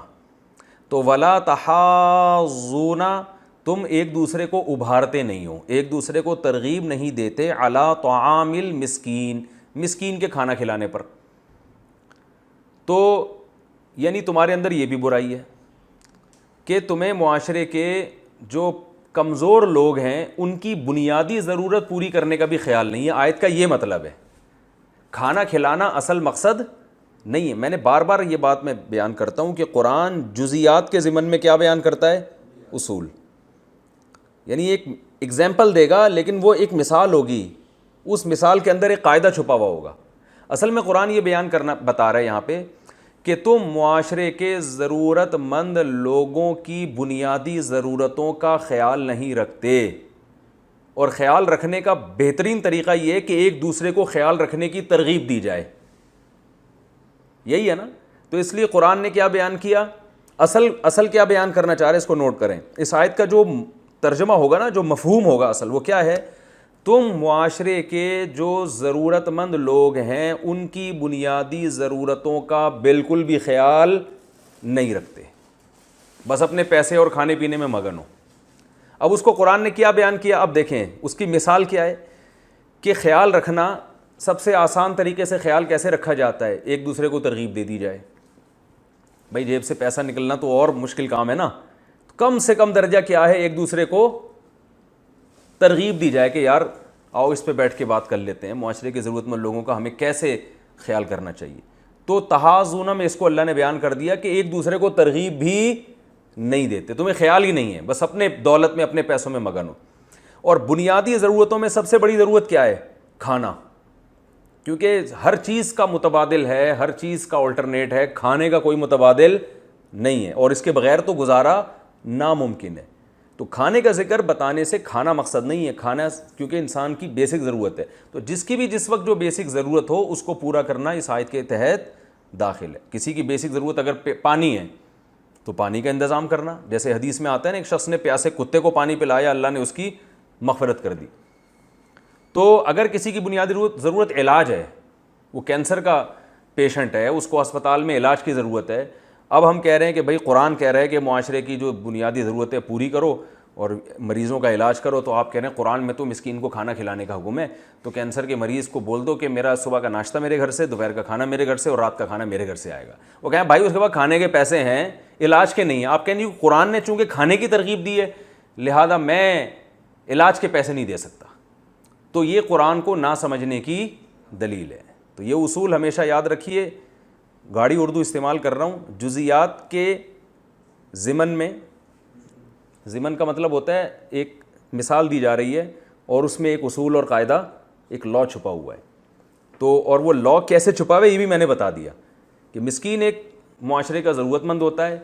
تو ولا تحاضون, تم ایک دوسرے کو ابھارتے نہیں ہو, ایک دوسرے کو ترغیب نہیں دیتے, علی طعام المسکین, مسکین کے کھانا کھلانے پر. تو یعنی تمہارے اندر یہ بھی برائی ہے کہ تمہیں معاشرے کے جو کمزور لوگ ہیں ان کی بنیادی ضرورت پوری کرنے کا بھی خیال نہیں ہے. آیت کا یہ مطلب ہے, کھانا کھلانا اصل مقصد نہیں ہے. میں نے بار بار یہ بات میں بیان کرتا ہوں کہ قرآن جزیات کے ضمن میں کیا بیان کرتا ہے, اصول. یعنی ایک ایگزامپل دے گا لیکن وہ ایک مثال ہوگی, اس مثال کے اندر ایک قاعدہ چھپا ہوا ہوگا. اصل میں قرآن یہ بیان کرنا بتا رہا ہے یہاں پہ کہ تم معاشرے کے ضرورت مند لوگوں کی بنیادی ضرورتوں کا خیال نہیں رکھتے, اور خیال رکھنے کا بہترین طریقہ یہ ہے کہ ایک دوسرے کو خیال رکھنے کی ترغیب دی جائے. یہی ہے نا. تو اس لیے قرآن نے کیا بیان کیا, اصل کیا بیان کرنا چاہ رہے ہیں اس کو نوٹ کریں. اس آیت کا جو ترجمہ ہوگا نا, جو مفہوم ہوگا اصل, وہ کیا ہے, تم معاشرے کے جو ضرورت مند لوگ ہیں ان کی بنیادی ضرورتوں کا بالکل بھی خیال نہیں رکھتے, بس اپنے پیسے اور کھانے پینے میں مگن ہو. اب اس کو قرآن نے کیا بیان کیا, اب دیکھیں اس کی مثال کیا ہے کہ خیال رکھنا سب سے آسان طریقے سے خیال کیسے رکھا جاتا ہے, ایک دوسرے کو ترغیب دے دی جائے. بھائی جیب سے پیسہ نکلنا تو اور مشکل کام ہے نا, کم سے کم درجہ کیا ہے, ایک دوسرے کو ترغیب دی جائے کہ یار آؤ اس پہ بیٹھ کے بات کر لیتے ہیں, معاشرے کے ضرورت مند لوگوں کا ہمیں کیسے خیال کرنا چاہیے. تو تحاضون میں اس کو اللہ نے بیان کر دیا کہ ایک دوسرے کو ترغیب بھی نہیں دیتے, تمہیں خیال ہی نہیں ہے, بس اپنے دولت میں اپنے پیسوں میں مگن ہو. اور بنیادی ضرورتوں میں سب سے بڑی ضرورت کیا ہے, کھانا, کیونکہ ہر چیز کا متبادل ہے, ہر چیز کا الٹرنیٹ ہے, کھانے کا کوئی متبادل نہیں ہے, اور اس کے بغیر تو گزارا ناممکن ہے. تو کھانے کا ذکر بتانے سے کھانا مقصد نہیں ہے, کھانا کیونکہ انسان کی بیسک ضرورت ہے, تو جس کی بھی جس وقت جو بیسک ضرورت ہو اس کو پورا کرنا اس آیت کے تحت داخل ہے. کسی کی بیسک ضرورت اگر پانی ہے تو پانی کا انتظام کرنا, جیسے حدیث میں آتا ہے نا, ایک شخص نے پیاسے کتے کو پانی پلایا, اللہ نے اس کی مغفرت کر دی. تو اگر کسی کی بنیادی ضرورت علاج ہے, وہ کینسر کا پیشنٹ ہے, اس کو اسپتال میں علاج کی ضرورت ہے, اب ہم کہہ رہے ہیں کہ بھائی قرآن کہہ رہا ہے کہ معاشرے کی جو بنیادی ضرورتیں پوری کرو اور مریضوں کا علاج کرو, تو آپ کہہ رہے ہیں قرآن میں تو مسکین کو کھانا کھلانے کا حکم ہے, تو کینسر کے مریض کو بول دو کہ میرا صبح کا ناشتہ میرے گھر سے, دوپہر کا کھانا میرے گھر سے, اور رات کا کھانا میرے گھر سے آئے گا. وہ کہیں بھائی اس کے بعد کھانے کے پیسے ہیں, علاج کے نہیں ہیں. آپ کہیں گے قرآن نے چونکہ کھانے کی ترغیب دی ہے لہذا میں علاج کے پیسے نہیں دے سکتا, تو یہ قرآن کو نہ سمجھنے کی دلیل ہے. تو یہ اصول ہمیشہ یاد رکھیے. گاڑی اردو استعمال کر رہا ہوں. جزیات کے ضمن میں, ضمن کا مطلب ہوتا ہے ایک مثال دی جا رہی ہے اور اس میں ایک اصول اور قاعدہ, ایک لا چھپا ہوا ہے. تو اور وہ لا کیسے چھپا ہوا ہے یہ بھی میں نے بتا دیا کہ مسکین ایک معاشرے کا ضرورت مند ہوتا ہے،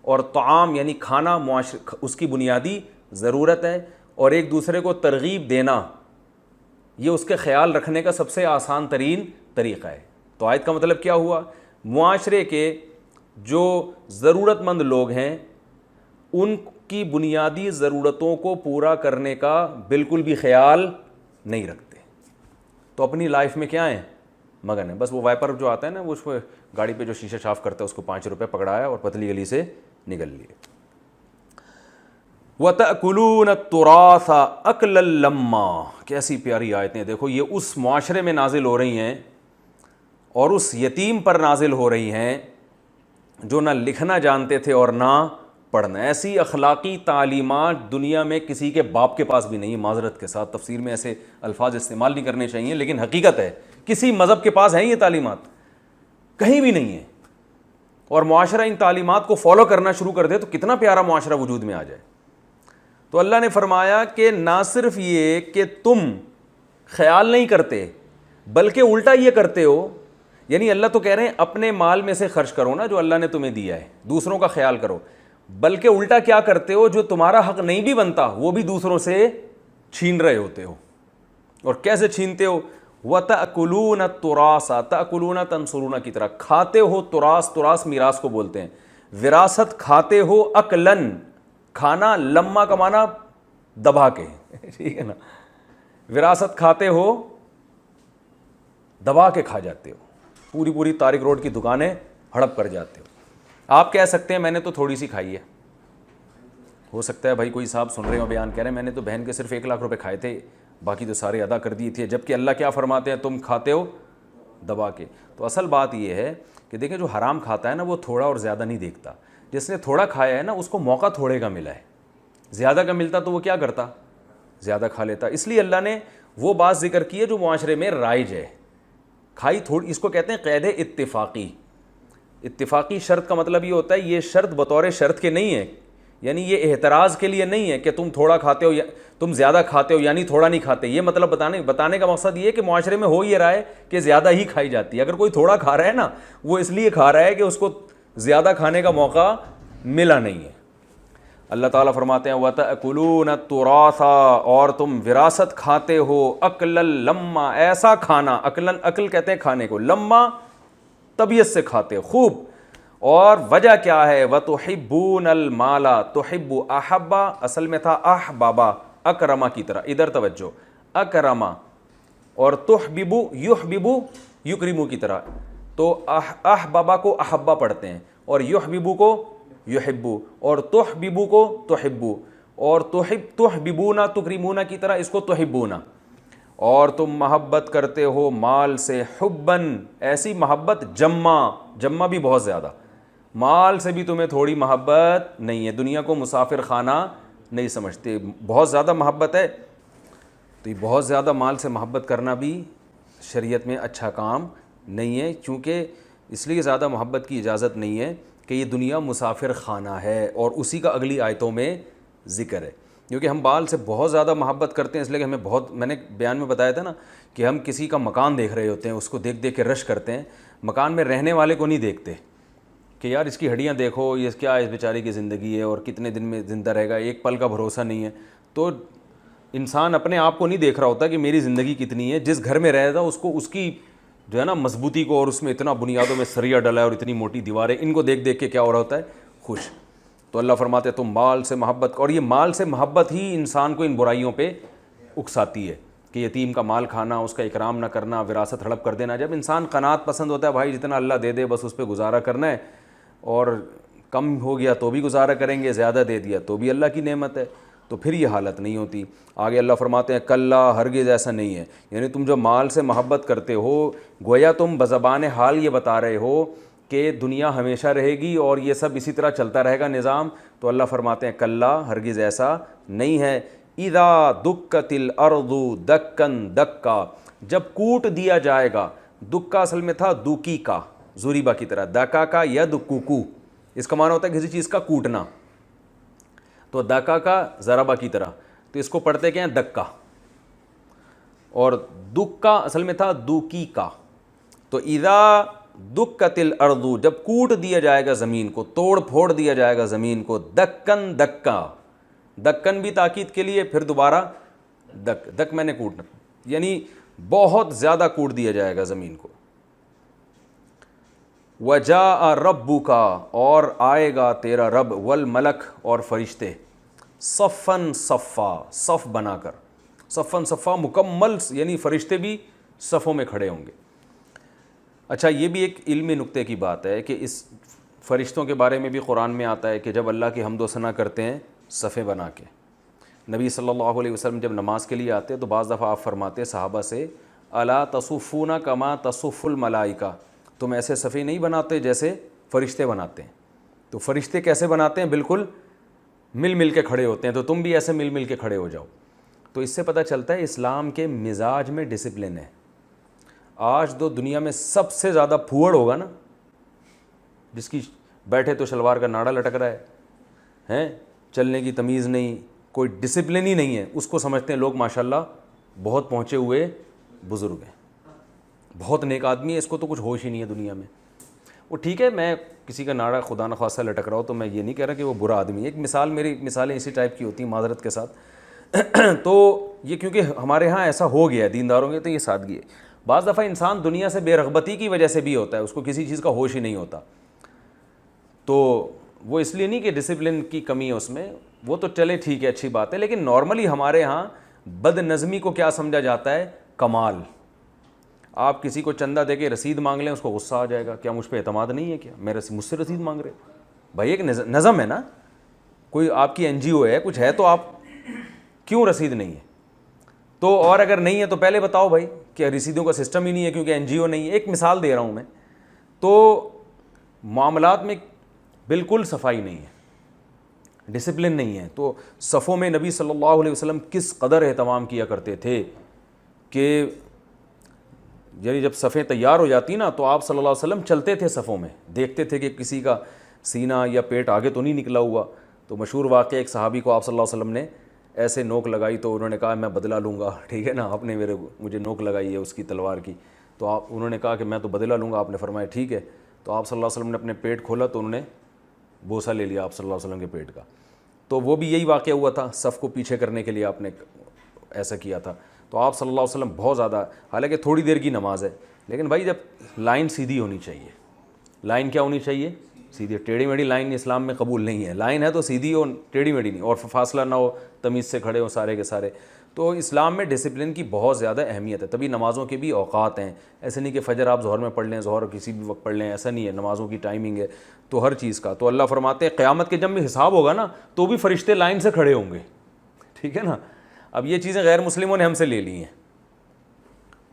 اور طعام یعنی کھانا اس کی بنیادی ضرورت ہے، اور ایک دوسرے کو ترغیب دینا یہ اس کے خیال رکھنے کا سب سے آسان ترین طریقہ ہے۔ تو آیت کا مطلب کیا ہوا؟ معاشرے کے جو ضرورت مند لوگ ہیں ان کی بنیادی ضرورتوں کو پورا کرنے کا بالکل بھی خیال نہیں رکھتے، تو اپنی لائف میں کیا ہیں؟ مگن ہے۔ بس وہ وائپر جو آتا ہے نا، وہ اس پہ گاڑی پہ جو شیشہ صاف کرتا ہے اس کو 5 روپے پکڑایا اور پتلی گلی سے نکل لیے۔ وَتَأْكُلُونَ التُّرَاثَ أَكْلًا لَمًّا، کیسی پیاری آیتیں، دیکھو یہ اس معاشرے میں نازل ہو رہی ہیں اور اس یتیم پر نازل ہو رہی ہیں جو نہ لکھنا جانتے تھے اور نہ پڑھنا۔ ایسی اخلاقی تعلیمات دنیا میں کسی کے باپ کے پاس بھی نہیں، معذرت کے ساتھ تفسیر میں ایسے الفاظ استعمال نہیں کرنے چاہیے، لیکن حقیقت ہے کسی مذہب کے پاس ہیں یہ تعلیمات؟ کہیں بھی نہیں ہے۔ اور معاشرہ ان تعلیمات کو فالو کرنا شروع کر دے تو کتنا پیارا معاشرہ وجود میں آ جائے۔ تو اللہ نے فرمایا کہ نہ صرف یہ کہ تم خیال نہیں کرتے بلکہ الٹا یہ کرتے ہو، یعنی اللہ تو کہہ رہے ہیں اپنے مال میں سے خرچ کرو نا جو اللہ نے تمہیں دیا ہے، دوسروں کا خیال کرو، بلکہ الٹا کیا کرتے ہو، جو تمہارا حق نہیں بھی بنتا وہ بھی دوسروں سے چھین رہے ہوتے ہو۔ اور کیسے چھینتے ہو؟ وَتَأْكُلُونَ التُّرَاثَ، تَأْكُلُونَ تَنْصُرُونَ کی طرح، کھاتے ہو تراث میراث کو بولتے ہیں، وراثت کھاتے ہو، اکلن کھانا، لما کا معنی دبا کے، ٹھیک ہے نا، وراثت کھاتے ہو دبا کے کھا جاتے ہو، پوری طارق روڈ کی دکانیں ہڑپ کر جاتے ہو۔ آپ کہہ سکتے ہیں میں نے تو تھوڑی سی کھائی ہے، ہو سکتا ہے بھائی کوئی صاحب سن رہے ہو بیان کہہ رہے ہیں میں نے تو بہن کے صرف 1 لاکھ روپے کھائے تھے، باقی تو سارے ادا کر دیے تھے، جبکہ اللہ کیا فرماتے ہیں؟ تم کھاتے ہو دبا کے۔ تو اصل بات یہ ہے کہ دیکھیں جو حرام کھاتا ہے نا وہ تھوڑا اور زیادہ نہیں دیکھتا، جس نے تھوڑا کھایا ہے نا اس کو موقع تھوڑے کا ملا ہے، زیادہ کا ملتا تو وہ کیا کرتا؟ زیادہ کھا لیتا۔ اس لیے اللہ نے وہ بات ذکر کی ہے جو معاشرے میں رائج ہے، کھائی تھوڑی، اس کو کہتے ہیں قید اتفاقی۔ اتفاقی شرط کا مطلب یہ ہوتا ہے یہ شرط بطور شرط کے نہیں ہے، یعنی یہ اعتراض کے لیے نہیں ہے کہ تم تھوڑا کھاتے ہو یا تم زیادہ کھاتے ہو یعنی تھوڑا نہیں کھاتے، یہ مطلب بتانے کا مقصد یہ ہے کہ معاشرے میں ہو یہ رہا ہے کہ زیادہ ہی کھائی جاتی ہے۔ اگر کوئی تھوڑا کھا رہا ہے نا وہ اس لیے کھا رہا ہے کہ اس کو زیادہ کھانے کا موقع ملا نہیں ہے۔ اللہ تعالیٰ فرماتے ہیں وَتَأْكُلُونَ التُّرَاثَ، اور تم وراثت کھاتے ہو، اکلا لما، ایسا کھانا، عقل کہتے ہیں کھانے کو، لما طبیعت سے کھاتے ہو خوب۔ اور وجہ کیا ہے؟ وَتُحِبُّونَ الْمَالَ، تحب احبا اصل میں تھا احبابا، اکرما کی طرح، ادھر توجہ، اکرما، اور تحببو یحببو یکرمو کی طرح، تو احبابا کو احبا پڑھتے ہیں، اور یحببو کو یحبو، اور تحببو کو تحبو، اور تحببونا تکرمونا کی طرح اس کو تحبونا۔ اور تم محبت کرتے ہو مال سے، حبن ایسی محبت جمع بھی بہت زیادہ، مال سے بھی تمہیں تھوڑی محبت نہیں ہے، دنیا کو مسافر خانہ نہیں سمجھتے، بہت زیادہ محبت ہے۔ تو یہ بہت زیادہ مال سے محبت کرنا بھی شریعت میں اچھا کام نہیں ہے، چونکہ اس لیے زیادہ محبت کی اجازت نہیں ہے کہ یہ دنیا مسافر خانہ ہے، اور اسی کا اگلی آیتوں میں ذکر ہے۔ کیونکہ ہم بال سے بہت زیادہ محبت کرتے ہیں، اس لیے کہ ہمیں بہت، میں نے بیان میں بتایا تھا نا کہ ہم کسی کا مکان دیکھ رہے ہوتے ہیں، اس کو دیکھ کے رش کرتے ہیں، مکان میں رہنے والے کو نہیں دیکھتے کہ یار اس کی ہڈیاں دیکھو، یہ کیا اس بیچارے کی زندگی ہے اور کتنے دن میں زندہ رہے گا، ایک پل کا بھروسہ نہیں ہے۔ تو انسان اپنے آپ کو نہیں دیکھ رہا ہوتا کہ میری زندگی کتنی ہے، جس گھر میں رہتا اس کو اس کی جو ہے نا مضبوطی کو، اور اس میں اتنا بنیادوں میں سریا ڈلا ہے اور اتنی موٹی دیواریں، ان کو دیکھ کے کیا ہو رہا ہوتا ہے؟ خوش۔ تو اللہ فرماتے ہیں تم مال سے محبت، اور یہ مال سے محبت ہی انسان کو ان برائیوں پہ اکساتی ہے کہ یتیم کا مال کھانا، اس کا اکرام نہ کرنا، وراثت ہڑپ کر دینا۔ جب انسان قناعت پسند ہوتا ہے، بھائی جتنا اللہ دے دے بس اس پہ گزارا کرنا ہے، اور کم ہو گیا تو بھی گزارا کریں گے، زیادہ دے دیا تو بھی اللہ کی نعمت ہے، تو پھر یہ حالت نہیں ہوتی۔ آگے اللہ فرماتے ہیں کلا، ہرگز ایسا نہیں ہے، یعنی تم جو مال سے محبت کرتے ہو، گویا تم بزبان حال یہ بتا رہے ہو کہ دنیا ہمیشہ رہے گی اور یہ سب اسی طرح چلتا رہے گا نظام، تو اللہ فرماتے ہیں کلا، ہرگز ایسا نہیں ہے۔ اذا دکت الارض دکن دکا، جب کوٹ دیا جائے گا، دکا اصل میں تھا دوکی کا، زوریبا کی طرح، دکا کا یا دکوکو، اس کا معنی ہوتا ہے کسی چیز کا کوٹنا، تو دکا کا ضربہ کی طرح، تو اس کو پڑھتے کیا ہیں؟ دکا، اور دکا اصل میں تھا دوکی کا۔ تو اذا دکت الارض، جب کوٹ دیا جائے گا زمین کو، توڑ پھوڑ دیا جائے گا زمین کو، دکن دکا، دکن بھی تاکید کے لیے، پھر دوبارہ دک، دک میں نے کوٹنا، یعنی بہت زیادہ کوٹ دیا جائے گا زمین کو. وجاء ربک، اور آئے گا تیرا رب، والملک، اور فرشتے، صفن صفا، صف بنا کر، صفن صفا مکمل، یعنی فرشتے بھی صفوں میں کھڑے ہوں گے. اچھا یہ بھی ایک علمی نکتے کی بات ہے کہ اس فرشتوں کے بارے میں بھی قرآن میں آتا ہے کہ جب اللہ کی حمد و ثنا کرتے ہیں صفیں بنا کے. نبی صلی اللہ علیہ وسلم جب نماز کے لیے آتے تو بعض دفعہ آپ فرماتے صحابہ سے، الا تصفون کما تصف الملائکہ، تم ایسے صفیں نہیں بناتے جیسے فرشتے بناتے ہیں. تو فرشتے کیسے بناتے ہیں؟ بالکل مل مل کے کھڑے ہوتے ہیں، تو تم بھی ایسے مل مل کے کھڑے ہو جاؤ. تو اس سے پتہ چلتا ہے اسلام کے مزاج میں ڈسپلن ہے. آج تو دنیا میں سب سے زیادہ پھوڑ ہوگا نا، جس کی بیٹھے تو شلوار کا ناڑا لٹک رہا ہے، چلنے کی تمیز نہیں، کوئی ڈسپلن ہی نہیں ہے، اس کو سمجھتے ہیں لوگ ماشاءاللہ بہت پہنچے ہوئے بزرگ ہیں، بہت نیک آدمی ہے، اس کو تو کچھ ہوش ہی نہیں ہے دنیا میں. وہ ٹھیک ہے، میں کسی کا ناڑا خدا نخواستہ لٹک رہا ہوں تو میں یہ نہیں کہہ رہا کہ وہ برا آدمی ہے. ایک مثال، میری مثالیں اسی ٹائپ کی ہوتی ہیں معذرت کے ساتھ. تو یہ کیونکہ ہمارے ہاں ایسا ہو گیا ہے دینداروں کے، تو یہ سادگی ہے. بعض دفعہ انسان دنیا سے بے رغبتی کی وجہ سے بھی ہوتا ہے، اس کو کسی چیز کا ہوش ہی نہیں ہوتا. تو وہ اس لیے نہیں کہ ڈسپلن کی کمی ہے اس میں، وہ تو چلے ٹھیک ہے اچھی بات ہے، لیکن نارملی ہمارے ہاں بد نظمی کو کیا سمجھا جاتا ہے؟ کمال. آپ کسی کو چندہ دے کے رسید مانگ لیں، اس کو غصہ آ جائے گا، کیا مجھ پہ اعتماد نہیں ہے؟ کیا مجھ سے رسید مانگ رہے؟ بھائی ایک نظم ہے نا، کوئی آپ کی این جی او ہے، کچھ ہے تو آپ کیوں رسید نہیں ہے؟ تو اور اگر نہیں ہے تو پہلے بتاؤ بھائی کہ رسیدوں کا سسٹم ہی نہیں ہے کیونکہ این جی او نہیں ہے. ایک مثال دے رہا ہوں میں. تو معاملات میں بالکل صفائی نہیں ہے، ڈسپلن نہیں ہے. تو صفوں میں نبی صلی اللہ علیہ وسلم کس قدر اہتمام کیا کرتے تھے کہ یعنی جب صفیں تیار ہو جاتی نا تو آپ صلی اللہ علیہ وسلم چلتے تھے صفوں میں، دیکھتے تھے کہ کسی کا سینہ یا پیٹ آگے تو نہیں نکلا ہوا. تو مشہور واقعہ، ایک صحابی کو آپ صلی اللہ علیہ وسلم نے ایسے نوک لگائی تو انہوں نے کہا میں بدلہ لوں گا، ٹھیک ہے نا، آپ نے مجھے نوک لگائی ہے اس کی تلوار کی، تو انہوں نے کہا کہ میں تو بدلہ لوں گا. آپ نے فرمایا ٹھیک ہے. تو آپ صلی اللہ علیہ وسلم نے اپنے پیٹ کھولا تو انہوں نے بوسہ لے لیا آپ صلی اللہ علیہ وسلم کے پیٹ کا. تو وہ بھی یہی واقعہ ہوا تھا، صف کو پیچھے کرنے کے لیے آپ نے ایسا کیا تھا. تو آپ صلی اللہ علیہ وسلم بہت زیادہ، حالانکہ تھوڑی دیر کی نماز ہے، لیکن بھائی جب لائن سیدھی ہونی چاہیے. لائن کیا ہونی چاہیے؟ سیدھی. ٹیڑھی میڑھی لائن اسلام میں قبول نہیں ہے. لائن ہے تو سیدھی ہو، ٹیڑھی میڑھی نہیں، اور فاصلہ نہ ہو، تمیز سے کھڑے ہو سارے کے سارے. تو اسلام میں ڈسپلن کی بہت زیادہ اہمیت ہے. تبھی نمازوں کے بھی اوقات ہیں. ایسے نہیں کہ فجر آپ ظہر میں پڑھ لیں، ظہر کسی بھی وقت پڑھ لیں، ایسا نہیں ہے. نمازوں کی ٹائمنگ ہے تو ہر چیز کا. تو اللہ فرماتے ہیں قیامت کے جب بھی حساب ہوگا نا تو بھی فرشتے لائن سے کھڑے ہوں گے، ٹھیک ہے نا. اب یہ چیزیں غیر مسلموں نے ہم سے لے لی ہیں،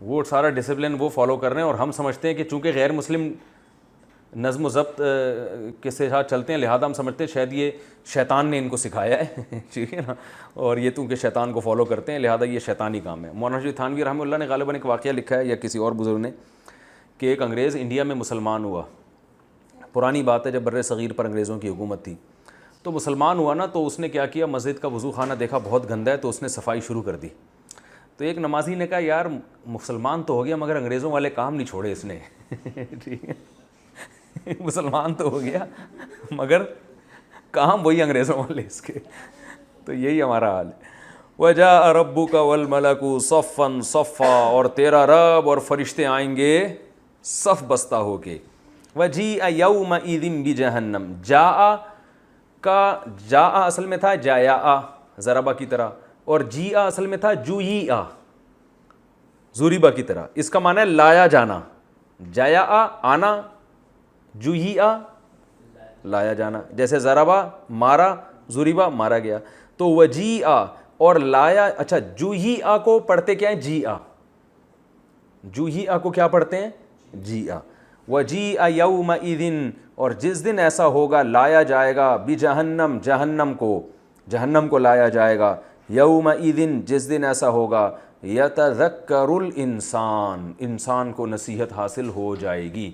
وہ سارا ڈسپلن وہ فالو کر رہے ہیں، اور ہم سمجھتے ہیں کہ چونکہ غیر مسلم نظم و ضبط کے ساتھ چلتے ہیں لہذا ہم سمجھتے ہیں شاید یہ شیطان نے ان کو سکھایا ہے، ٹھیک ہے نا، اور یہ چونکہ شیطان کو فالو کرتے ہیں لہذا یہ شیطانی کام ہے. مولانا رشید تھانوی رحمہ اللہ نے غالباً ایک واقعہ لکھا ہے یا کسی اور بزرگ نے کہ ایک انگریز انڈیا میں مسلمان ہوا. پرانی بات ہے، جب بر صغیر پر انگریزوں کی حکومت تھی. تو مسلمان ہوا نا تو اس نے کیا کیا، مسجد کا وضو خانہ دیکھا بہت گندا ہے تو اس نے صفائی شروع کر دی. تو ایک نمازی نے کہا یار مسلمان تو ہو گیا مگر انگریزوں والے کام نہیں چھوڑے اس نے، ٹھیک ہے، مسلمان تو ہو گیا مگر کام وہی انگریزوں والے اس کے. تو یہی ہمارا حال ہے. وَجَاءَ رَبُّكَ وَالْمَلَكُ صَفًّا صَفًّا، اور تیرا رب اور فرشتے آئیں گے صف بستہ ہو کے. وَجِيءَ يَوْمَئِذٍ بِجَهَنَّمَ، جاء کا جاء اصل میں تھا جایا ضربہ کی طرح، اور جیآ اصل میں تھا جویآ زوریبا کی طرح. اس کا معنی ہے لایا جانا، جایا آنا، جویآ لایا جانا. جیسے ضربہ مارا، زوریبا مارا گیا. تو وجیآ اور لایا. اچھا جویآ کو پڑھتے کیا ہے؟ جیآ. جویآ کو کیا پڑھتے ہیں؟ جیآ. وجیآ یومئذ، اور جس دن ایسا ہوگا لایا جائے گا بجہنم، جہنم کو لایا جائے گا. یومئذ، جس دن ایسا ہوگا، یتذکر الانسان، انسان کو نصیحت حاصل ہو جائے گی.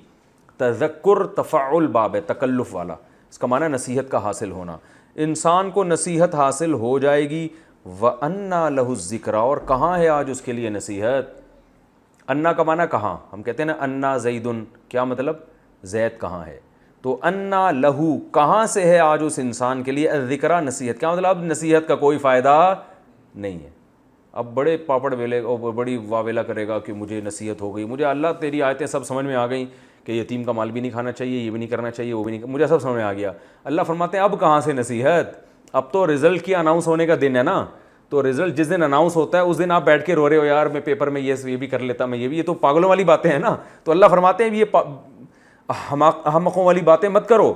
تذکر تفعل باب ہے، تکلف والا، اس کا معنی نصیحت کا حاصل ہونا. انسان کو نصیحت حاصل ہو جائے گی. وَأَنَّىٰ لَهُ الذِّكْرَىٰ، اور کہاں ہے آج اس کے لیے نصیحت؟ انا کا معنی کہاں، ہم کہتے ہیں نا انا زیدن، کیا مطلب زید کہاں ہے، تو انا لہو کہاں سے ہے آج اس انسان کے لیے الذکریٰ نصیحت، کیا مطلب اب نصیحت کا کوئی فائدہ نہیں ہے، اب بڑے پاپڑ ویلے اور بڑی واویلا کرے گا کہ مجھے نصیحت ہو گئی، مجھے اللہ تیری آیتیں سب سمجھ میں آ گئیں کہ یتیم کا مال بھی نہیں کھانا چاہیے، یہ بھی نہیں کرنا چاہیے، وہ بھی نہیں، مجھے سب سمجھ میں آ گیا۔ اللہ فرماتے ہیں اب کہاں سے نصیحت، اب تو رزلٹ کی اناؤنس ہونے کا دن ہے نا، تو رزلٹ جس دن اناؤنس ہوتا ہے اس دن آپ بیٹھ کے رو رہے ہو یار میں پیپر میں یہ بھی کر لیتا، میں یہ بھی، یہ تو پاگلوں والی باتیں ہیں نا۔ تو اللہ فرماتے ہیں یہ احمقوں والی باتیں مت کرو۔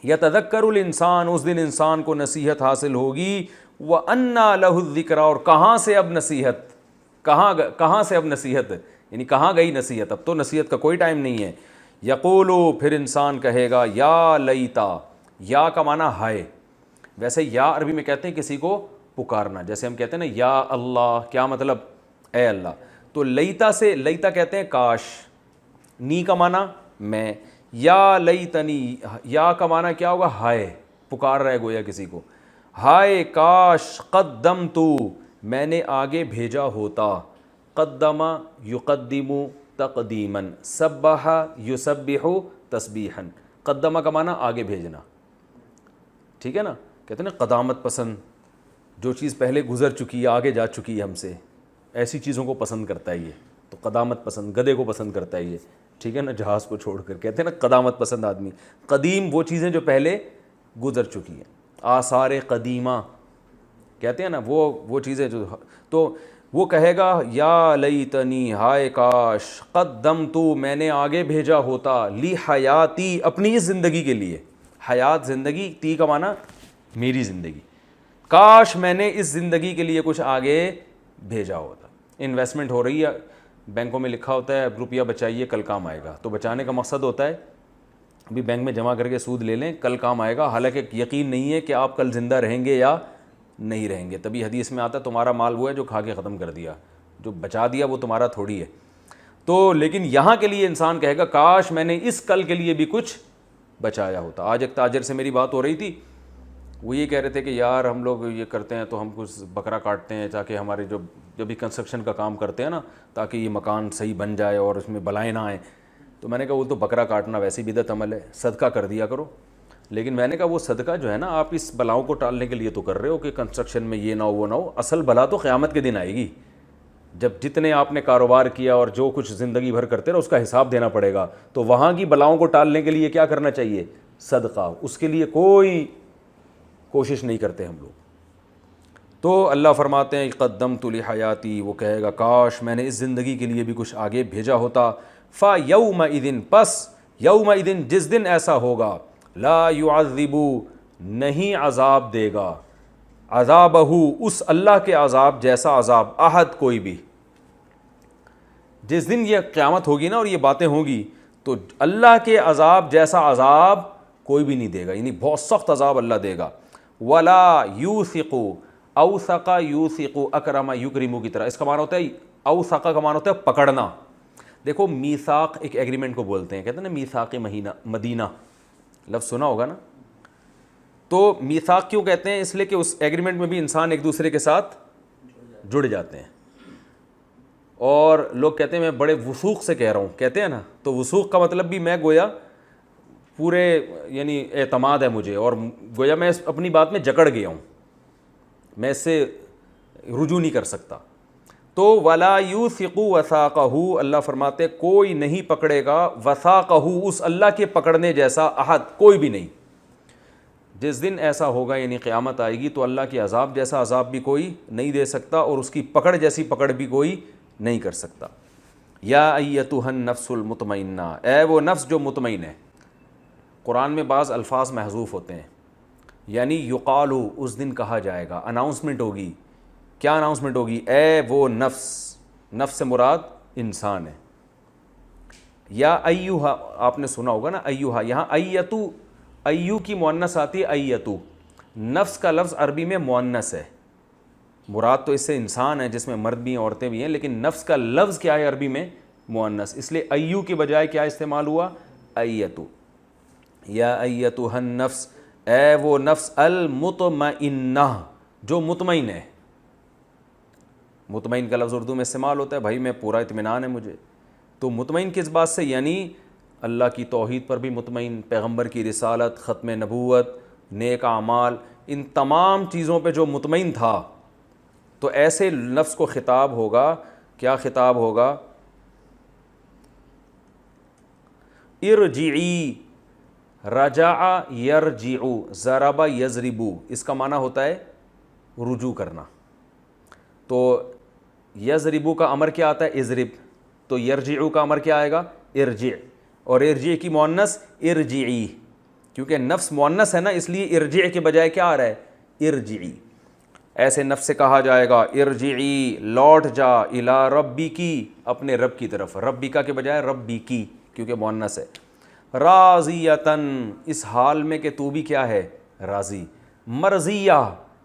یتذکر الانسان، اس دن انسان کو نصیحت حاصل ہوگی، وَأَنَّا لَهُ الذِّکریٰ، اور کہاں سے اب نصیحت، کہاں سے اب نصیحت، یعنی کہاں گئی نصیحت، اب تو نصیحت کا کوئی ٹائم نہیں ہے۔ یقولو، پھر انسان کہے گا یا لیتا، یا کا معنی ہائے، ویسے یا عربی میں کہتے ہیں کسی کو پکارنا، جیسے ہم کہتے ہیں نا یا اللہ، کیا مطلب اے اللہ، تو لیتا سے، لیتا کہتے ہیں کاش، نی کا معنی میں، یا لیتنی، یا کا معنی کیا ہوگا ہائے، پکار رہا ہے گویا کسی کو، ہائے کاش قدمتو، میں نے آگے بھیجا ہوتا، قدم یقدم تقدیما، سبح یسبح تسبیحا، قدمہ کا معنی آگے بھیجنا، ٹھیک ہے نا، کہتے ہیں نا قدامت پسند، جو چیز پہلے گزر چکی ہے، آگے جا چکی ہے ہم سے، ایسی چیزوں کو پسند کرتا ہے یہ، تو قدامت پسند، گدھے کو پسند کرتا ہے یہ، ٹھیک ہے نا، جہاز کو چھوڑ کر، کہتے ہیں نا قدامت پسند آدمی، قدیم وہ چیزیں جو پہلے گزر چکی ہیں، آثار قدیمہ کہتے ہیں نا، وہ چیزیں جو، تو وہ کہے گا یا لیتنی، ہائے کاش، قدمتو، میں نے آگے بھیجا ہوتا، لی حیاتی، اپنی اس زندگی کے لیے، حیات زندگی، تی کا معنی میری زندگی، کاش میں نے اس زندگی کے لیے کچھ آگے بھیجا ہوتا۔ انویسٹمنٹ ہو رہی ہے، بینکوں میں لکھا ہوتا ہے اب روپیہ بچائیے کل کام آئے گا، تو بچانے کا مقصد ہوتا ہے ابھی بینک میں جمع کر کے سود لے لیں کل کام آئے گا، حالانکہ یقین نہیں ہے کہ آپ کل زندہ رہیں گے یا نہیں رہیں گے، تبھی حدیث میں آتا ہے تمہارا مال وہ ہے جو کھا کے ختم کر دیا، جو بچا دیا وہ تمہارا تھوڑی ہے۔ تو لیکن یہاں کے لیے انسان کہے گا کاش میں نے اس کل کے لیے بھی کچھ بچایا ہوتا۔ آج ایک تاجر سے میری بات ہو رہی تھی، وہ یہ کہہ رہے تھے کہ یار ہم لوگ یہ کرتے ہیں تو ہم کچھ بکرا کاٹتے ہیں تاکہ ہمارے جو بھی کنسٹرکشن کا کام کرتے ہیں نا، تاکہ یہ مکان صحیح بن جائے اور اس میں بلائیں نہ آئیں۔ تو میں نے کہا وہ تو بکرا کاٹنا ویسے ہی بدعت عمل ہے، صدقہ کر دیا کرو۔ لیکن میں نے کہا وہ صدقہ جو ہے نا آپ اس بلاؤں کو ٹالنے کے لیے تو کر رہے ہو کہ کنسٹرکشن میں یہ نہ ہو وہ نہ ہو، اصل بلا تو قیامت کے دن آئے گی، جب جتنے آپ نے کاروبار کیا اور جو کچھ زندگی بھر کرتے رہو اس کا حساب دینا پڑے گا، تو وہاں کی بلاؤں کو ٹالنے کے لیے کیا کرنا چاہیے؟ صدقہ، اس کے لیے کوئی کوشش نہیں کرتے ہم لوگ۔ تو اللہ فرماتے ہیں قدمت لحیاتی، وہ کہے گا کاش میں نے اس زندگی کے لیے بھی کچھ آگے بھیجا ہوتا، فَيَوْمَئِذٍ، پس یومئذٍ، جس دن ایسا ہوگا، لا يعذب، نہیں عذاب دے گا، عذابہ، اس اللہ کے عذاب جیسا عذاب، احد، کوئی بھی۔ جس دن یہ قیامت ہوگی نا اور یہ باتیں ہوں گی تو اللہ کے عذاب جیسا عذاب کوئی بھی نہیں دے گا، یعنی بہت سخت عذاب اللہ دے گا۔ ولا یوثق، اوثق یوثق، اکرم یکرم کی طرح، اس کا معنی ہوتا ہے، اوثق کا معنی ہوتا ہے پکڑنا۔ دیکھو میثاق ایک ایگریمنٹ کو بولتے ہیں، کہتے ہیں نا میثاق مدینہ، لفظ سنا ہوگا نا۔ تو میثاق کیوں کہتے ہیں؟ اس لیے کہ اس ایگریمنٹ میں بھی انسان ایک دوسرے کے ساتھ جڑ جاتے ہیں، اور لوگ کہتے ہیں میں بڑے وثوق سے کہہ رہا ہوں، کہتے ہیں نا، تو وثوق کا مطلب بھی میں گویا پورے، یعنی اعتماد ہے مجھے، اور گویا میں اپنی بات میں جکڑ گیا ہوں، میں اس سے رجوع نہیں کر سکتا۔ تو ولا یوثق وثاقہ، اللہ فرماتے کوئی نہیں پکڑے گا، وثاقہ، اس اللہ کے پکڑنے جیسا، احد، کوئی بھی نہیں۔ جس دن ایسا ہوگا یعنی قیامت آئے گی تو اللہ کے عذاب جیسا عذاب بھی کوئی نہیں دے سکتا، اور اس کی پکڑ جیسی پکڑ بھی کوئی نہیں کر سکتا۔ یا ایتھا النفس المطمئنہ، اے وہ نفس جو مطمئن ہے۔ قرآن میں بعض الفاظ محذوف ہوتے ہیں، یعنی یقالو، اس دن کہا جائے گا، اناؤنسمنٹ ہوگی۔ کیا اناؤنسمنٹ ہوگی؟ اے وہ نفس، نفس سے مراد انسان ہے۔ یا ایوہا، آپ نے سنا ہوگا نا ایوہا، یہاں ایتو، ایو کی مؤنث آتی ہے ایتو، نفس کا لفظ عربی میں مؤنث ہے، مراد تو اس سے انسان ہے جس میں مرد بھی ہیں عورتیں بھی ہیں، لیکن نفس کا لفظ کیا ہے عربی میں؟ مؤنث، اس لیے ایو کے بجائے کیا استعمال ہوا؟ ایتو۔ یا ایتھا النفس، اے وہ نفس المطمئنہ جو مطمئن ہے۔ مطمئن کا لفظ اردو میں استعمال ہوتا ہے، بھائی میں پورا اطمینان ہے مجھے. تو مطمئن کس بات سے؟ یعنی اللہ کی توحید پر بھی مطمئن، پیغمبر کی رسالت، ختم نبوت، نیک اعمال، ان تمام چیزوں پہ جو مطمئن تھا. تو ایسے نفس کو خطاب ہوگا، کیا خطاب ہوگا؟ ارجعی، رجع یرجع، ضرب یضرب، اس کا معنی ہوتا ہے رجوع کرنا. تو یضرب کا امر کیا آتا ہے؟ اضرب. تو یرجع کا امر کیا آئے گا؟ ارجع. اور ارجع کی مؤنث ارجعی، کیونکہ نفس مؤنث ہے نا، اس لیے ارجع کے بجائے کیا آ رہا ہے؟ ارجعی. ایسے نفس سے کہا جائے گا ارجعی، لوٹ جا، الی ربکی، اپنے رب کی طرف. ربکا کے بجائے ربی کی، کیونکہ مؤنث ہے. راضیتن، اس حال میں کہ تو بھی کیا ہے؟ راضی. مرضیہ،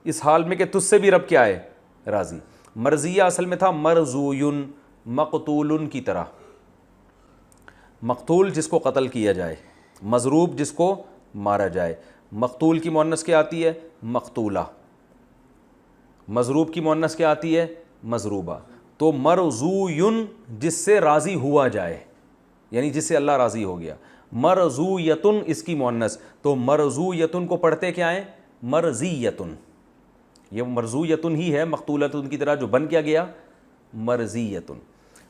اس حال میں کہ تجھ سے بھی رب کیا ہے؟ راضی. مرضیہ اصل میں تھا مرضوین، مقتول کی طرح. مقتول جس کو قتل کیا جائے، مضروب جس کو مارا جائے. مقتول کی مؤنث کیا آتی ہے؟ مقتولہ. مضروب کی مؤنث کیا آتی ہے؟ مضروبہ. تو مرضوین جس سے راضی ہوا جائے، یعنی جس سے اللہ راضی ہو گیا. مرضویتن اس کی مؤنث. تو مرضویتن کو پڑھتے کیا ہیں؟ مرضیتن. یہ مرضویتن ہی ہے مقتولتن کی طرح جو بن کیا گیا مرضیتن.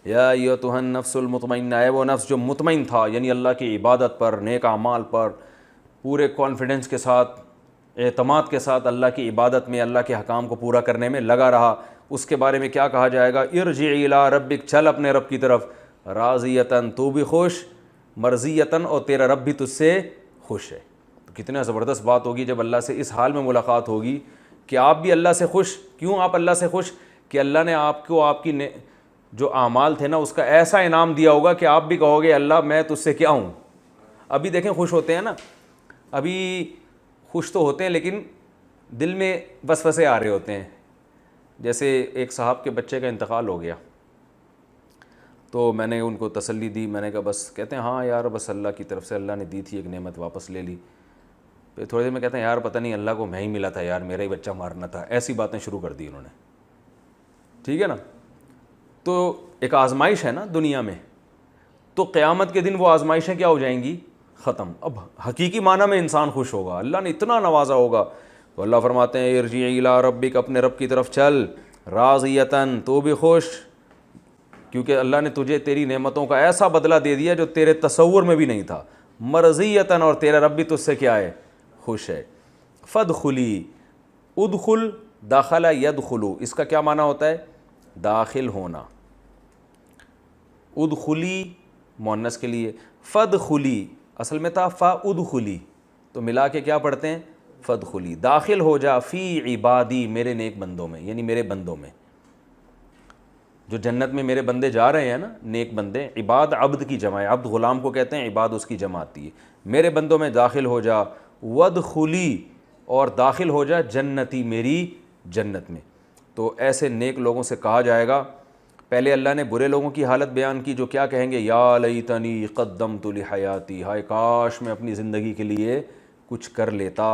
یا ایتھا النفس المطمئنہ، ہے وہ نفس جو مطمئن تھا، یعنی اللہ کی عبادت پر، نیک اعمال پر، پورے کانفیڈنس کے ساتھ، اعتماد کے ساتھ اللہ کی عبادت میں، اللہ کے حکام کو پورا کرنے میں لگا رہا. اس کے بارے میں کیا کہا جائے گا؟ ارجعی الی ربک، چل اپنے رب کی طرف. راضیتن، تو بھی خوش، مرضیتن، اور تیرا رب بھی تجھ سے خوش ہے. تو کتنا زبردست بات ہوگی جب اللہ سے اس حال میں ملاقات ہوگی کہ آپ بھی اللہ سے خوش. کیوں آپ اللہ سے خوش؟ کہ اللہ نے آپ کو، آپ کی جو اعمال تھے نا، اس کا ایسا انعام دیا ہوگا کہ آپ بھی کہو گے اللہ میں تجھ سے کیا ہوں. ابھی دیکھیں خوش ہوتے ہیں نا، ابھی خوش تو ہوتے ہیں لیکن دل میں وسوسے آ رہے ہوتے ہیں. جیسے ایک صاحب کے بچے کا انتقال ہو گیا، تو میں نے ان کو تسلی دی. میں نے کہا بس، کہتے ہیں ہاں یار بس اللہ کی طرف سے اللہ نے دی تھی ایک نعمت، واپس لے لی. پھر تھوڑی دیر میں کہتے ہیں یار پتہ نہیں اللہ کو میں ہی ملا تھا یار، میرا ہی بچہ مارنا تھا. ایسی باتیں شروع کر دی انہوں نے. ٹھیک ہے نا. تو ایک آزمائش ہے نا دنیا میں، تو قیامت کے دن وہ آزمائشیں کیا ہو جائیں گی؟ ختم. اب حقیقی معنی میں انسان خوش ہوگا، اللہ نے اتنا نوازا ہوگا. تو اللہ فرماتے ہیں ارجعی الی ربک، اپنے رب کی طرف چل. راضیتن، تو بھی خوش، کیونکہ اللہ نے تجھے تیری نعمتوں کا ایسا بدلہ دے دیا جو تیرے تصور میں بھی نہیں تھا. مرضیتن، اور تیرا رب بھی تجھ سے کیا ہے؟ خوش ہے. فادخلی، ادخل، داخلہ یدخلو، اس کا کیا معنی ہوتا ہے؟ داخل ہونا. ادخلی مؤنث کے لیے، فادخلی اصل میں تھا فادخلی، تو ملا کے کیا پڑھتے ہیں؟ فادخلی. داخل ہو جا فی عبادی، میرے نیک بندوں میں، یعنی میرے بندوں میں. جو جنت میں میرے بندے جا رہے ہیں نا، نیک بندے. عباد عبد کی جمع ہے، عبد غلام کو کہتے ہیں، عباد اس کی جمع آتی ہے. میرے بندوں میں داخل ہو جا. وادخلی، اور داخل ہو جا جنتی، میری جنت میں. تو ایسے نیک لوگوں سے کہا جائے گا. پہلے اللہ نے برے لوگوں کی حالت بیان کی جو کیا کہیں گے؟ یا لیتنی قدمت لحیاتی، ہائے کاش میں اپنی زندگی کے لیے کچھ کر لیتا.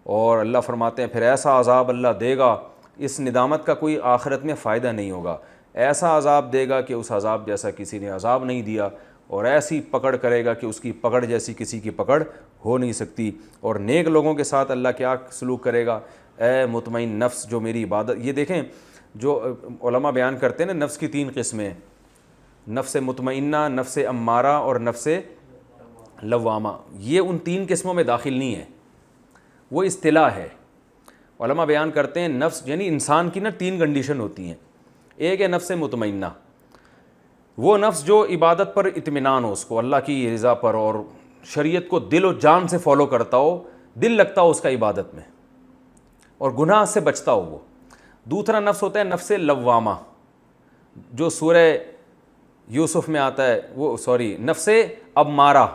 اور اللہ فرماتے ہیں پھر ایسا عذاب اللہ دے گا، اس ندامت کا کوئی آخرت میں فائدہ نہیں ہوگا. ایسا عذاب دے گا کہ اس عذاب جیسا کسی نے عذاب نہیں دیا، اور ایسی پکڑ کرے گا کہ اس کی پکڑ جیسی کسی کی پکڑ ہو نہیں سکتی. اور نیک لوگوں کے ساتھ اللہ کیا سلوک کرے گا؟ اے مطمئن نفس جو میری عبادت. یہ دیکھیں جو علماء بیان کرتے ہیں نا، نفس کی 3 قسمیں، نفس مطمئنہ، نفس امارہ اور نفس لوامہ. یہ ان 3 قسموں میں داخل نہیں ہے، وہ اصطلاح ہے. علماء بیان کرتے ہیں نفس یعنی انسان کی نا 3 کنڈیشن ہوتی ہیں. ایک ہے نفس مطمئنہ، وہ نفس جو عبادت پر اطمینان ہو، اس کو اللہ کی رضا پر اور شریعت کو دل و جان سے فالو کرتا ہو، دل لگتا ہو اس کا عبادت میں، اور گناہ سے بچتا ہو وہ. دوسرا نفس ہوتا ہے نفس لوامہ، جو سورہ یوسف میں آتا ہے، نفس امارہ.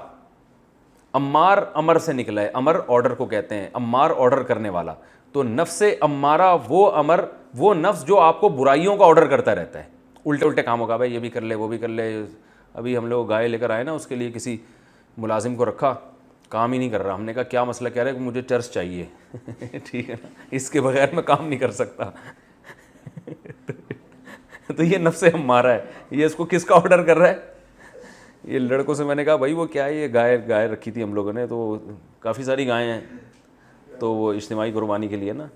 امار امر سے نکلا ہے، امر آرڈر کو کہتے ہیں، امار آرڈر کرنے والا. تو نفس امارہ وہ نفس جو آپ کو برائیوں کا آرڈر کرتا رہتا ہے، الٹے کاموں کا. بھائی یہ بھی کر لے، وہ بھی کر لے. ابھی ہم لوگ گائے لے کر آئے نا، اس کے لیے کسی ملازم کو رکھا، کام ہی نہیں کر رہا. ہم نے کہا کیا مسئلہ؟ کہہ رہا ہے کہ مجھے چرس چاہیے. ٹھیک ہے نا، اس کے بغیر میں کام نہیں کر سکتا. تو یہ نفس امارہ ہے. یہ اس کو کس کا آرڈر کر رہا ہے؟ یہ لڑکوں سے میں نے کہا بھائی وہ کیا ہے، یہ گائے رکھی تھی ہم لوگوں نے، تو کافی ساری گائیں ہیں، تو وہ اجتماعی قربانی کے لیے نا،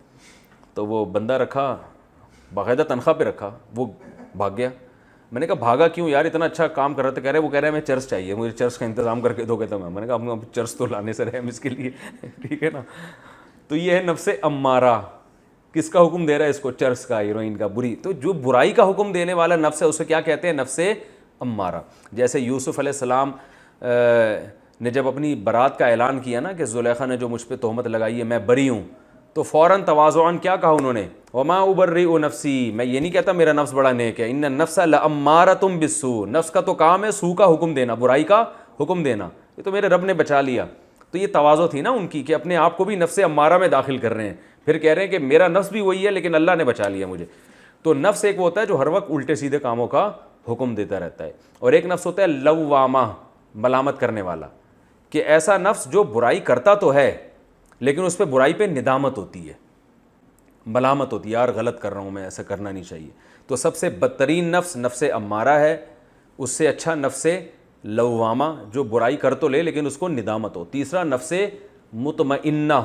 تو وہ بندہ رکھا، باقاعدہ تنخواہ پہ رکھا، وہ بھاگ گیا. میں نے کہا بھاگا کیوں یار، اتنا اچھا کام کر رہا تھا. وہ کہہ رہا ہے میں چرچ چاہیے، مجھے چرچ کا انتظام کر کے دو. کہتا ہوں میں نے کہا اب چرچ تو لانے سے رہے ہم اس کے لیے، ٹھیک ہے نا. تو یہ ہے نفس امارہ. کس کا حکم دے رہا ہے اس کو؟ چرچ کا، ہیروئن کا، بری. تو جو برائی کا حکم دینے والا نفس ہے اسے کیا کہتے ہیں؟ نفس امارہ. جیسے یوسف علیہ السلام نے جب اپنی برات کا اعلان کیا نا کہ زلیخا نے جو مجھ پہ تہمت لگائی ہے میں بری ہوں، تو فوراً تواضعاً کیا کہا انہوں نے؟ وما ابرئ نفسی، میں یہ نہیں کہتا میرا نفس بڑا نیک ہے، ان النفس لامارۃ بالسوء، نفس کا تو کام ہے سو کا حکم دینا، برائی کا حکم دینا، یہ تو میرے رب نے بچا لیا. تو یہ تواضع تھی نا ان کی کہ اپنے آپ کو بھی نفس امارہ میں داخل کر رہے ہیں، پھر کہہ رہے ہیں کہ میرا نفس بھی وہی ہے لیکن اللہ نے بچا لیا مجھے. تو نفس ایک وہ ہوتا ہے جو ہر وقت الٹے سیدھے کاموں کا حکم دیتا رہتا ہے، اور ایک نفس ہوتا ہے لوامہ، ملامت کرنے والا، کہ ایسا نفس جو برائی کرتا تو ہے لیکن اس پہ برائی پہ ندامت ہوتی ہے، ملامت ہوتی ہے، یار غلط کر رہا ہوں میں، ایسا کرنا نہیں چاہیے. تو سب سے بدترین نفس نفس امارہ ہے، اس سے اچھا نفس لوامہ جو برائی کر تو لے لیکن اس کو ندامت ہو. تیسرا نفس مطمئنہ،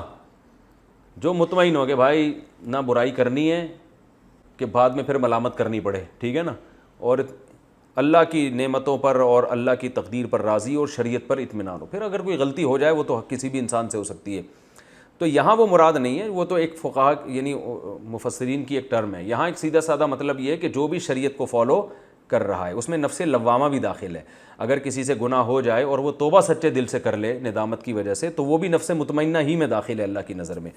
جو مطمئن ہو کہ بھائی نہ برائی کرنی ہے کہ بعد میں پھر ملامت کرنی پڑے، ٹھیک ہے نا، اور اللہ کی نعمتوں پر اور اللہ کی تقدیر پر راضی اور شریعت پر اطمینان ہو. پھر اگر کوئی غلطی ہو جائے وہ تو کسی بھی انسان سے ہو سکتی ہے. تو یہاں وہ مراد نہیں ہے، وہ تو ایک فقہا یعنی مفسرین کی ایک ٹرم ہے. یہاں ایک سیدھا سادہ مطلب یہ ہے کہ جو بھی شریعت کو فالو کر رہا ہے، اس میں نفس لوامہ بھی داخل ہے. اگر کسی سے گناہ ہو جائے اور وہ توبہ سچے دل سے کر لے ندامت کی وجہ سے، تو وہ بھی نفس مطمئنہ ہی میں داخل ہے اللہ کی نظر میں.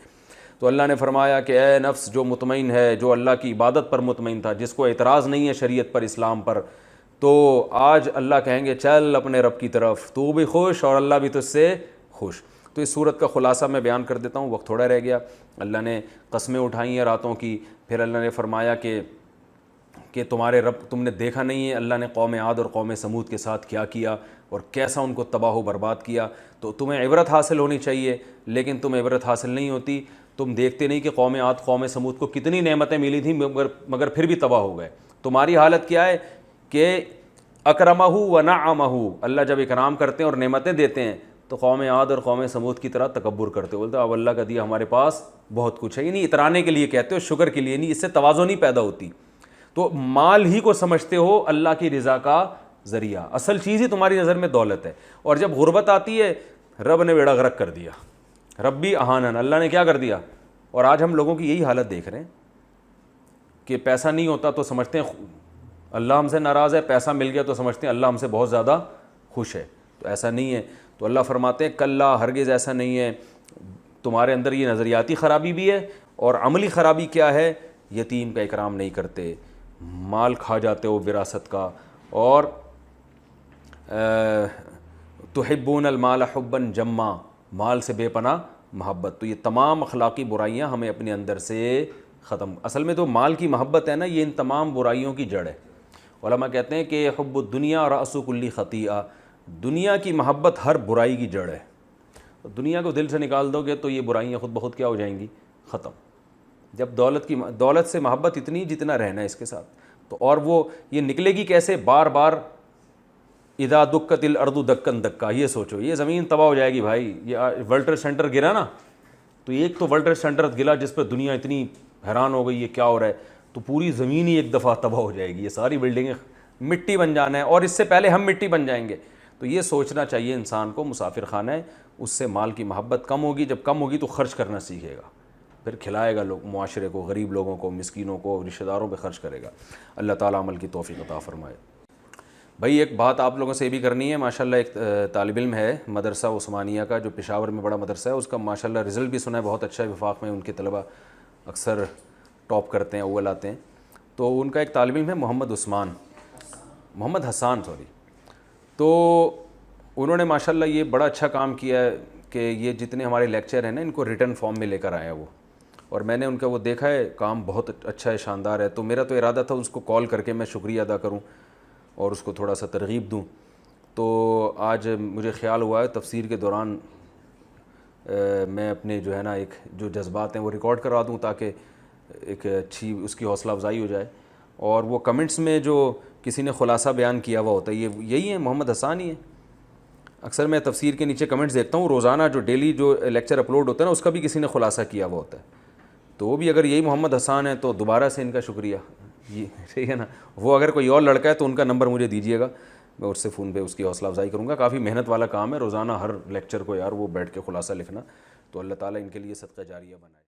تو اللہ نے فرمایا کہ اے نفس جو مطمئن ہے، جو اللہ کی عبادت پر مطمئن تھا، جس کو اعتراض نہیں ہے شریعت پر، اسلام پر، تو آج اللہ کہیں گے چل اپنے رب کی طرف، تو بھی خوش اور اللہ بھی تجھ سے خوش. تو اس صورت کا خلاصہ میں بیان کر دیتا ہوں، وقت تھوڑا رہ گیا. اللہ نے قسمیں اٹھائی ہیں راتوں کی، پھر اللہ نے فرمایا کہ تمہارے رب، تم نے دیکھا نہیں ہے اللہ نے قوم عاد اور قوم سمود کے ساتھ کیا کیا اور کیسا ان کو تباہ و برباد کیا. تو تمہیں عبرت حاصل ہونی چاہیے لیکن تمہیں عبرت حاصل نہیں ہوتی. تم دیکھتے نہیں کہ قوم عاد قوم سمود کو کتنی نعمتیں ملی تھیں مگر پھر بھی تباہ ہو گئے. تمہاری حالت کیا ہے کہ اکرمہ و نعمہ، اللہ جب اکرام کرتے ہیں اور نعمتیں دیتے ہیں تو قوم عاد اور قوم سمود کی طرح تکبر کرتے ہو، بولتے اب اللہ کا دیا ہمارے پاس بہت کچھ ہے. یعنی اترانے کے لیے کہتے ہو، شکر کے لیے نہیں، اس سے تواضع نہیں پیدا ہوتی. تو مال ہی کو سمجھتے ہو اللہ کی رضا کا ذریعہ، اصل چیز ہی تمہاری نظر میں دولت ہے. اور جب غربت آتی ہے رب نے بیڑا غرق کر دیا، ربی اہانن، اللہ نے کیا کر دیا. اور آج ہم لوگوں کی یہی حالت دیکھ رہے ہیں کہ پیسہ نہیں ہوتا تو سمجھتے ہیں اللہ ہم سے ناراض ہے، پیسہ مل گیا تو سمجھتے ہیں اللہ ہم سے بہت زیادہ خوش ہے. تو ایسا نہیں ہے. تو اللہ فرماتے ہیں کلا، ہرگز ایسا نہیں ہے. تمہارے اندر یہ نظریاتی خرابی بھی ہے، اور عملی خرابی کیا ہے؟ یتیم کا اکرام نہیں کرتے، مال کھا جاتے ہو وراثت کا، اور تحبون المال حبا جما، مال سے بے پناہ محبت. تو یہ تمام اخلاقی برائیاں ہمیں اپنے اندر سے ختم. اصل میں تو مال کی محبت ہے نا، یہ ان تمام برائیوں کی جڑ ہے. علماء کہتے ہیں کہ حب الدنیا رأس کل خطیئہ، دنیا کی محبت ہر برائی کی جڑ ہے. دنیا کو دل سے نکال دو گے تو یہ برائیاں خود بخود کیا ہو جائیں گی؟ ختم. جب دولت سے محبت اتنی جتنا رہنا ہے اس کے ساتھ، تو اور وہ یہ نکلے گی کیسے؟ بار بار اذا دکت الارض دکن دکا. یہ سوچو یہ زمین تباہ ہو جائے گی بھائی. یہ ورلڈ ٹریڈ سینٹر گرا نا، تو ایک تو ورلڈ ٹریڈ سینٹر گرا جس پہ دنیا اتنی حیران ہو گئی یہ کیا ہو رہا ہے، تو پوری زمین ہی ایک دفعہ تباہ ہو جائے گی، یہ ساری بلڈنگیں مٹی بن جانا ہے، اور اس سے پہلے ہم مٹی بن جائیں گے. تو یہ سوچنا چاہیے انسان کو، مسافر خانہ ہے، اس سے مال کی محبت کم ہوگی. جب کم ہوگی تو خرچ کرنا سیکھے گا، پھر کھلائے گا لوگ، معاشرے کو، غریب لوگوں کو، مسکینوں کو، رشتہ داروں پہ خرچ کرے گا. اللہ تعالیٰ عمل کی توفیق عطا فرمائے. بھائی ایک بات آپ لوگوں سے یہ بھی کرنی ہے، ماشاءاللہ ایک طالب علم ہے مدرسہ عثمانیہ کا جو پشاور میں بڑا مدرسہ ہے، اس کا ماشاءاللہ رزلٹ بھی سنا ہے بہت اچھا ہے. وفاق میں ان کے طلبہ اکثر ٹاپ کرتے ہیں، اول آتے ہیں. تو ان کا ایک طالب علم ہے محمد حسان تو انہوں نے ماشاءاللہ یہ بڑا اچھا کام کیا ہے کہ یہ جتنے ہمارے لیکچر ہیں نا ان کو ریٹن فارم میں لے کر آیا وہ، اور میں نے ان کا وہ دیکھا ہے کام بہت اچھا ہے، شاندار ہے. تو میرا تو ارادہ تھا اس کو کال کر کے میں شکریہ ادا کروں اور اس کو تھوڑا سا ترغیب دوں. تو آج مجھے خیال ہوا ہے تفسیر کے دوران میں اپنے جو ہے نا ایک جو جذبات ہیں وہ ریکارڈ کروا دوں تاکہ ایک اچھی اس کی حوصلہ افزائی ہو جائے. اور وہ کمنٹس میں جو کسی نے خلاصہ بیان کیا ہوا ہوتا ہے یہی ہے، محمد حسان ہی ہے. اکثر میں تفسیر کے نیچے کمنٹس دیکھتا ہوں، روزانہ جو ڈیلی جو لیکچر اپلوڈ ہوتا ہے نا اس کا بھی کسی نے خلاصہ کیا ہوا ہوتا ہے. تو وہ بھی اگر یہی محمد حسان ہے تو دوبارہ سے ان کا شکریہ. جی ٹھیک ہے نا. وہ اگر کوئی اور لڑکا ہے تو ان کا نمبر مجھے دیجیے گا، میں اس سے فون پہ اس کی حوصلہ افزائی کروں گا. کافی محنت والا کام ہے روزانہ ہر لیکچر کو یار وہ بیٹھ کے خلاصہ لکھنا. تو اللہ تعالیٰ ان کے لیے صدقہ جاریہ بنائے.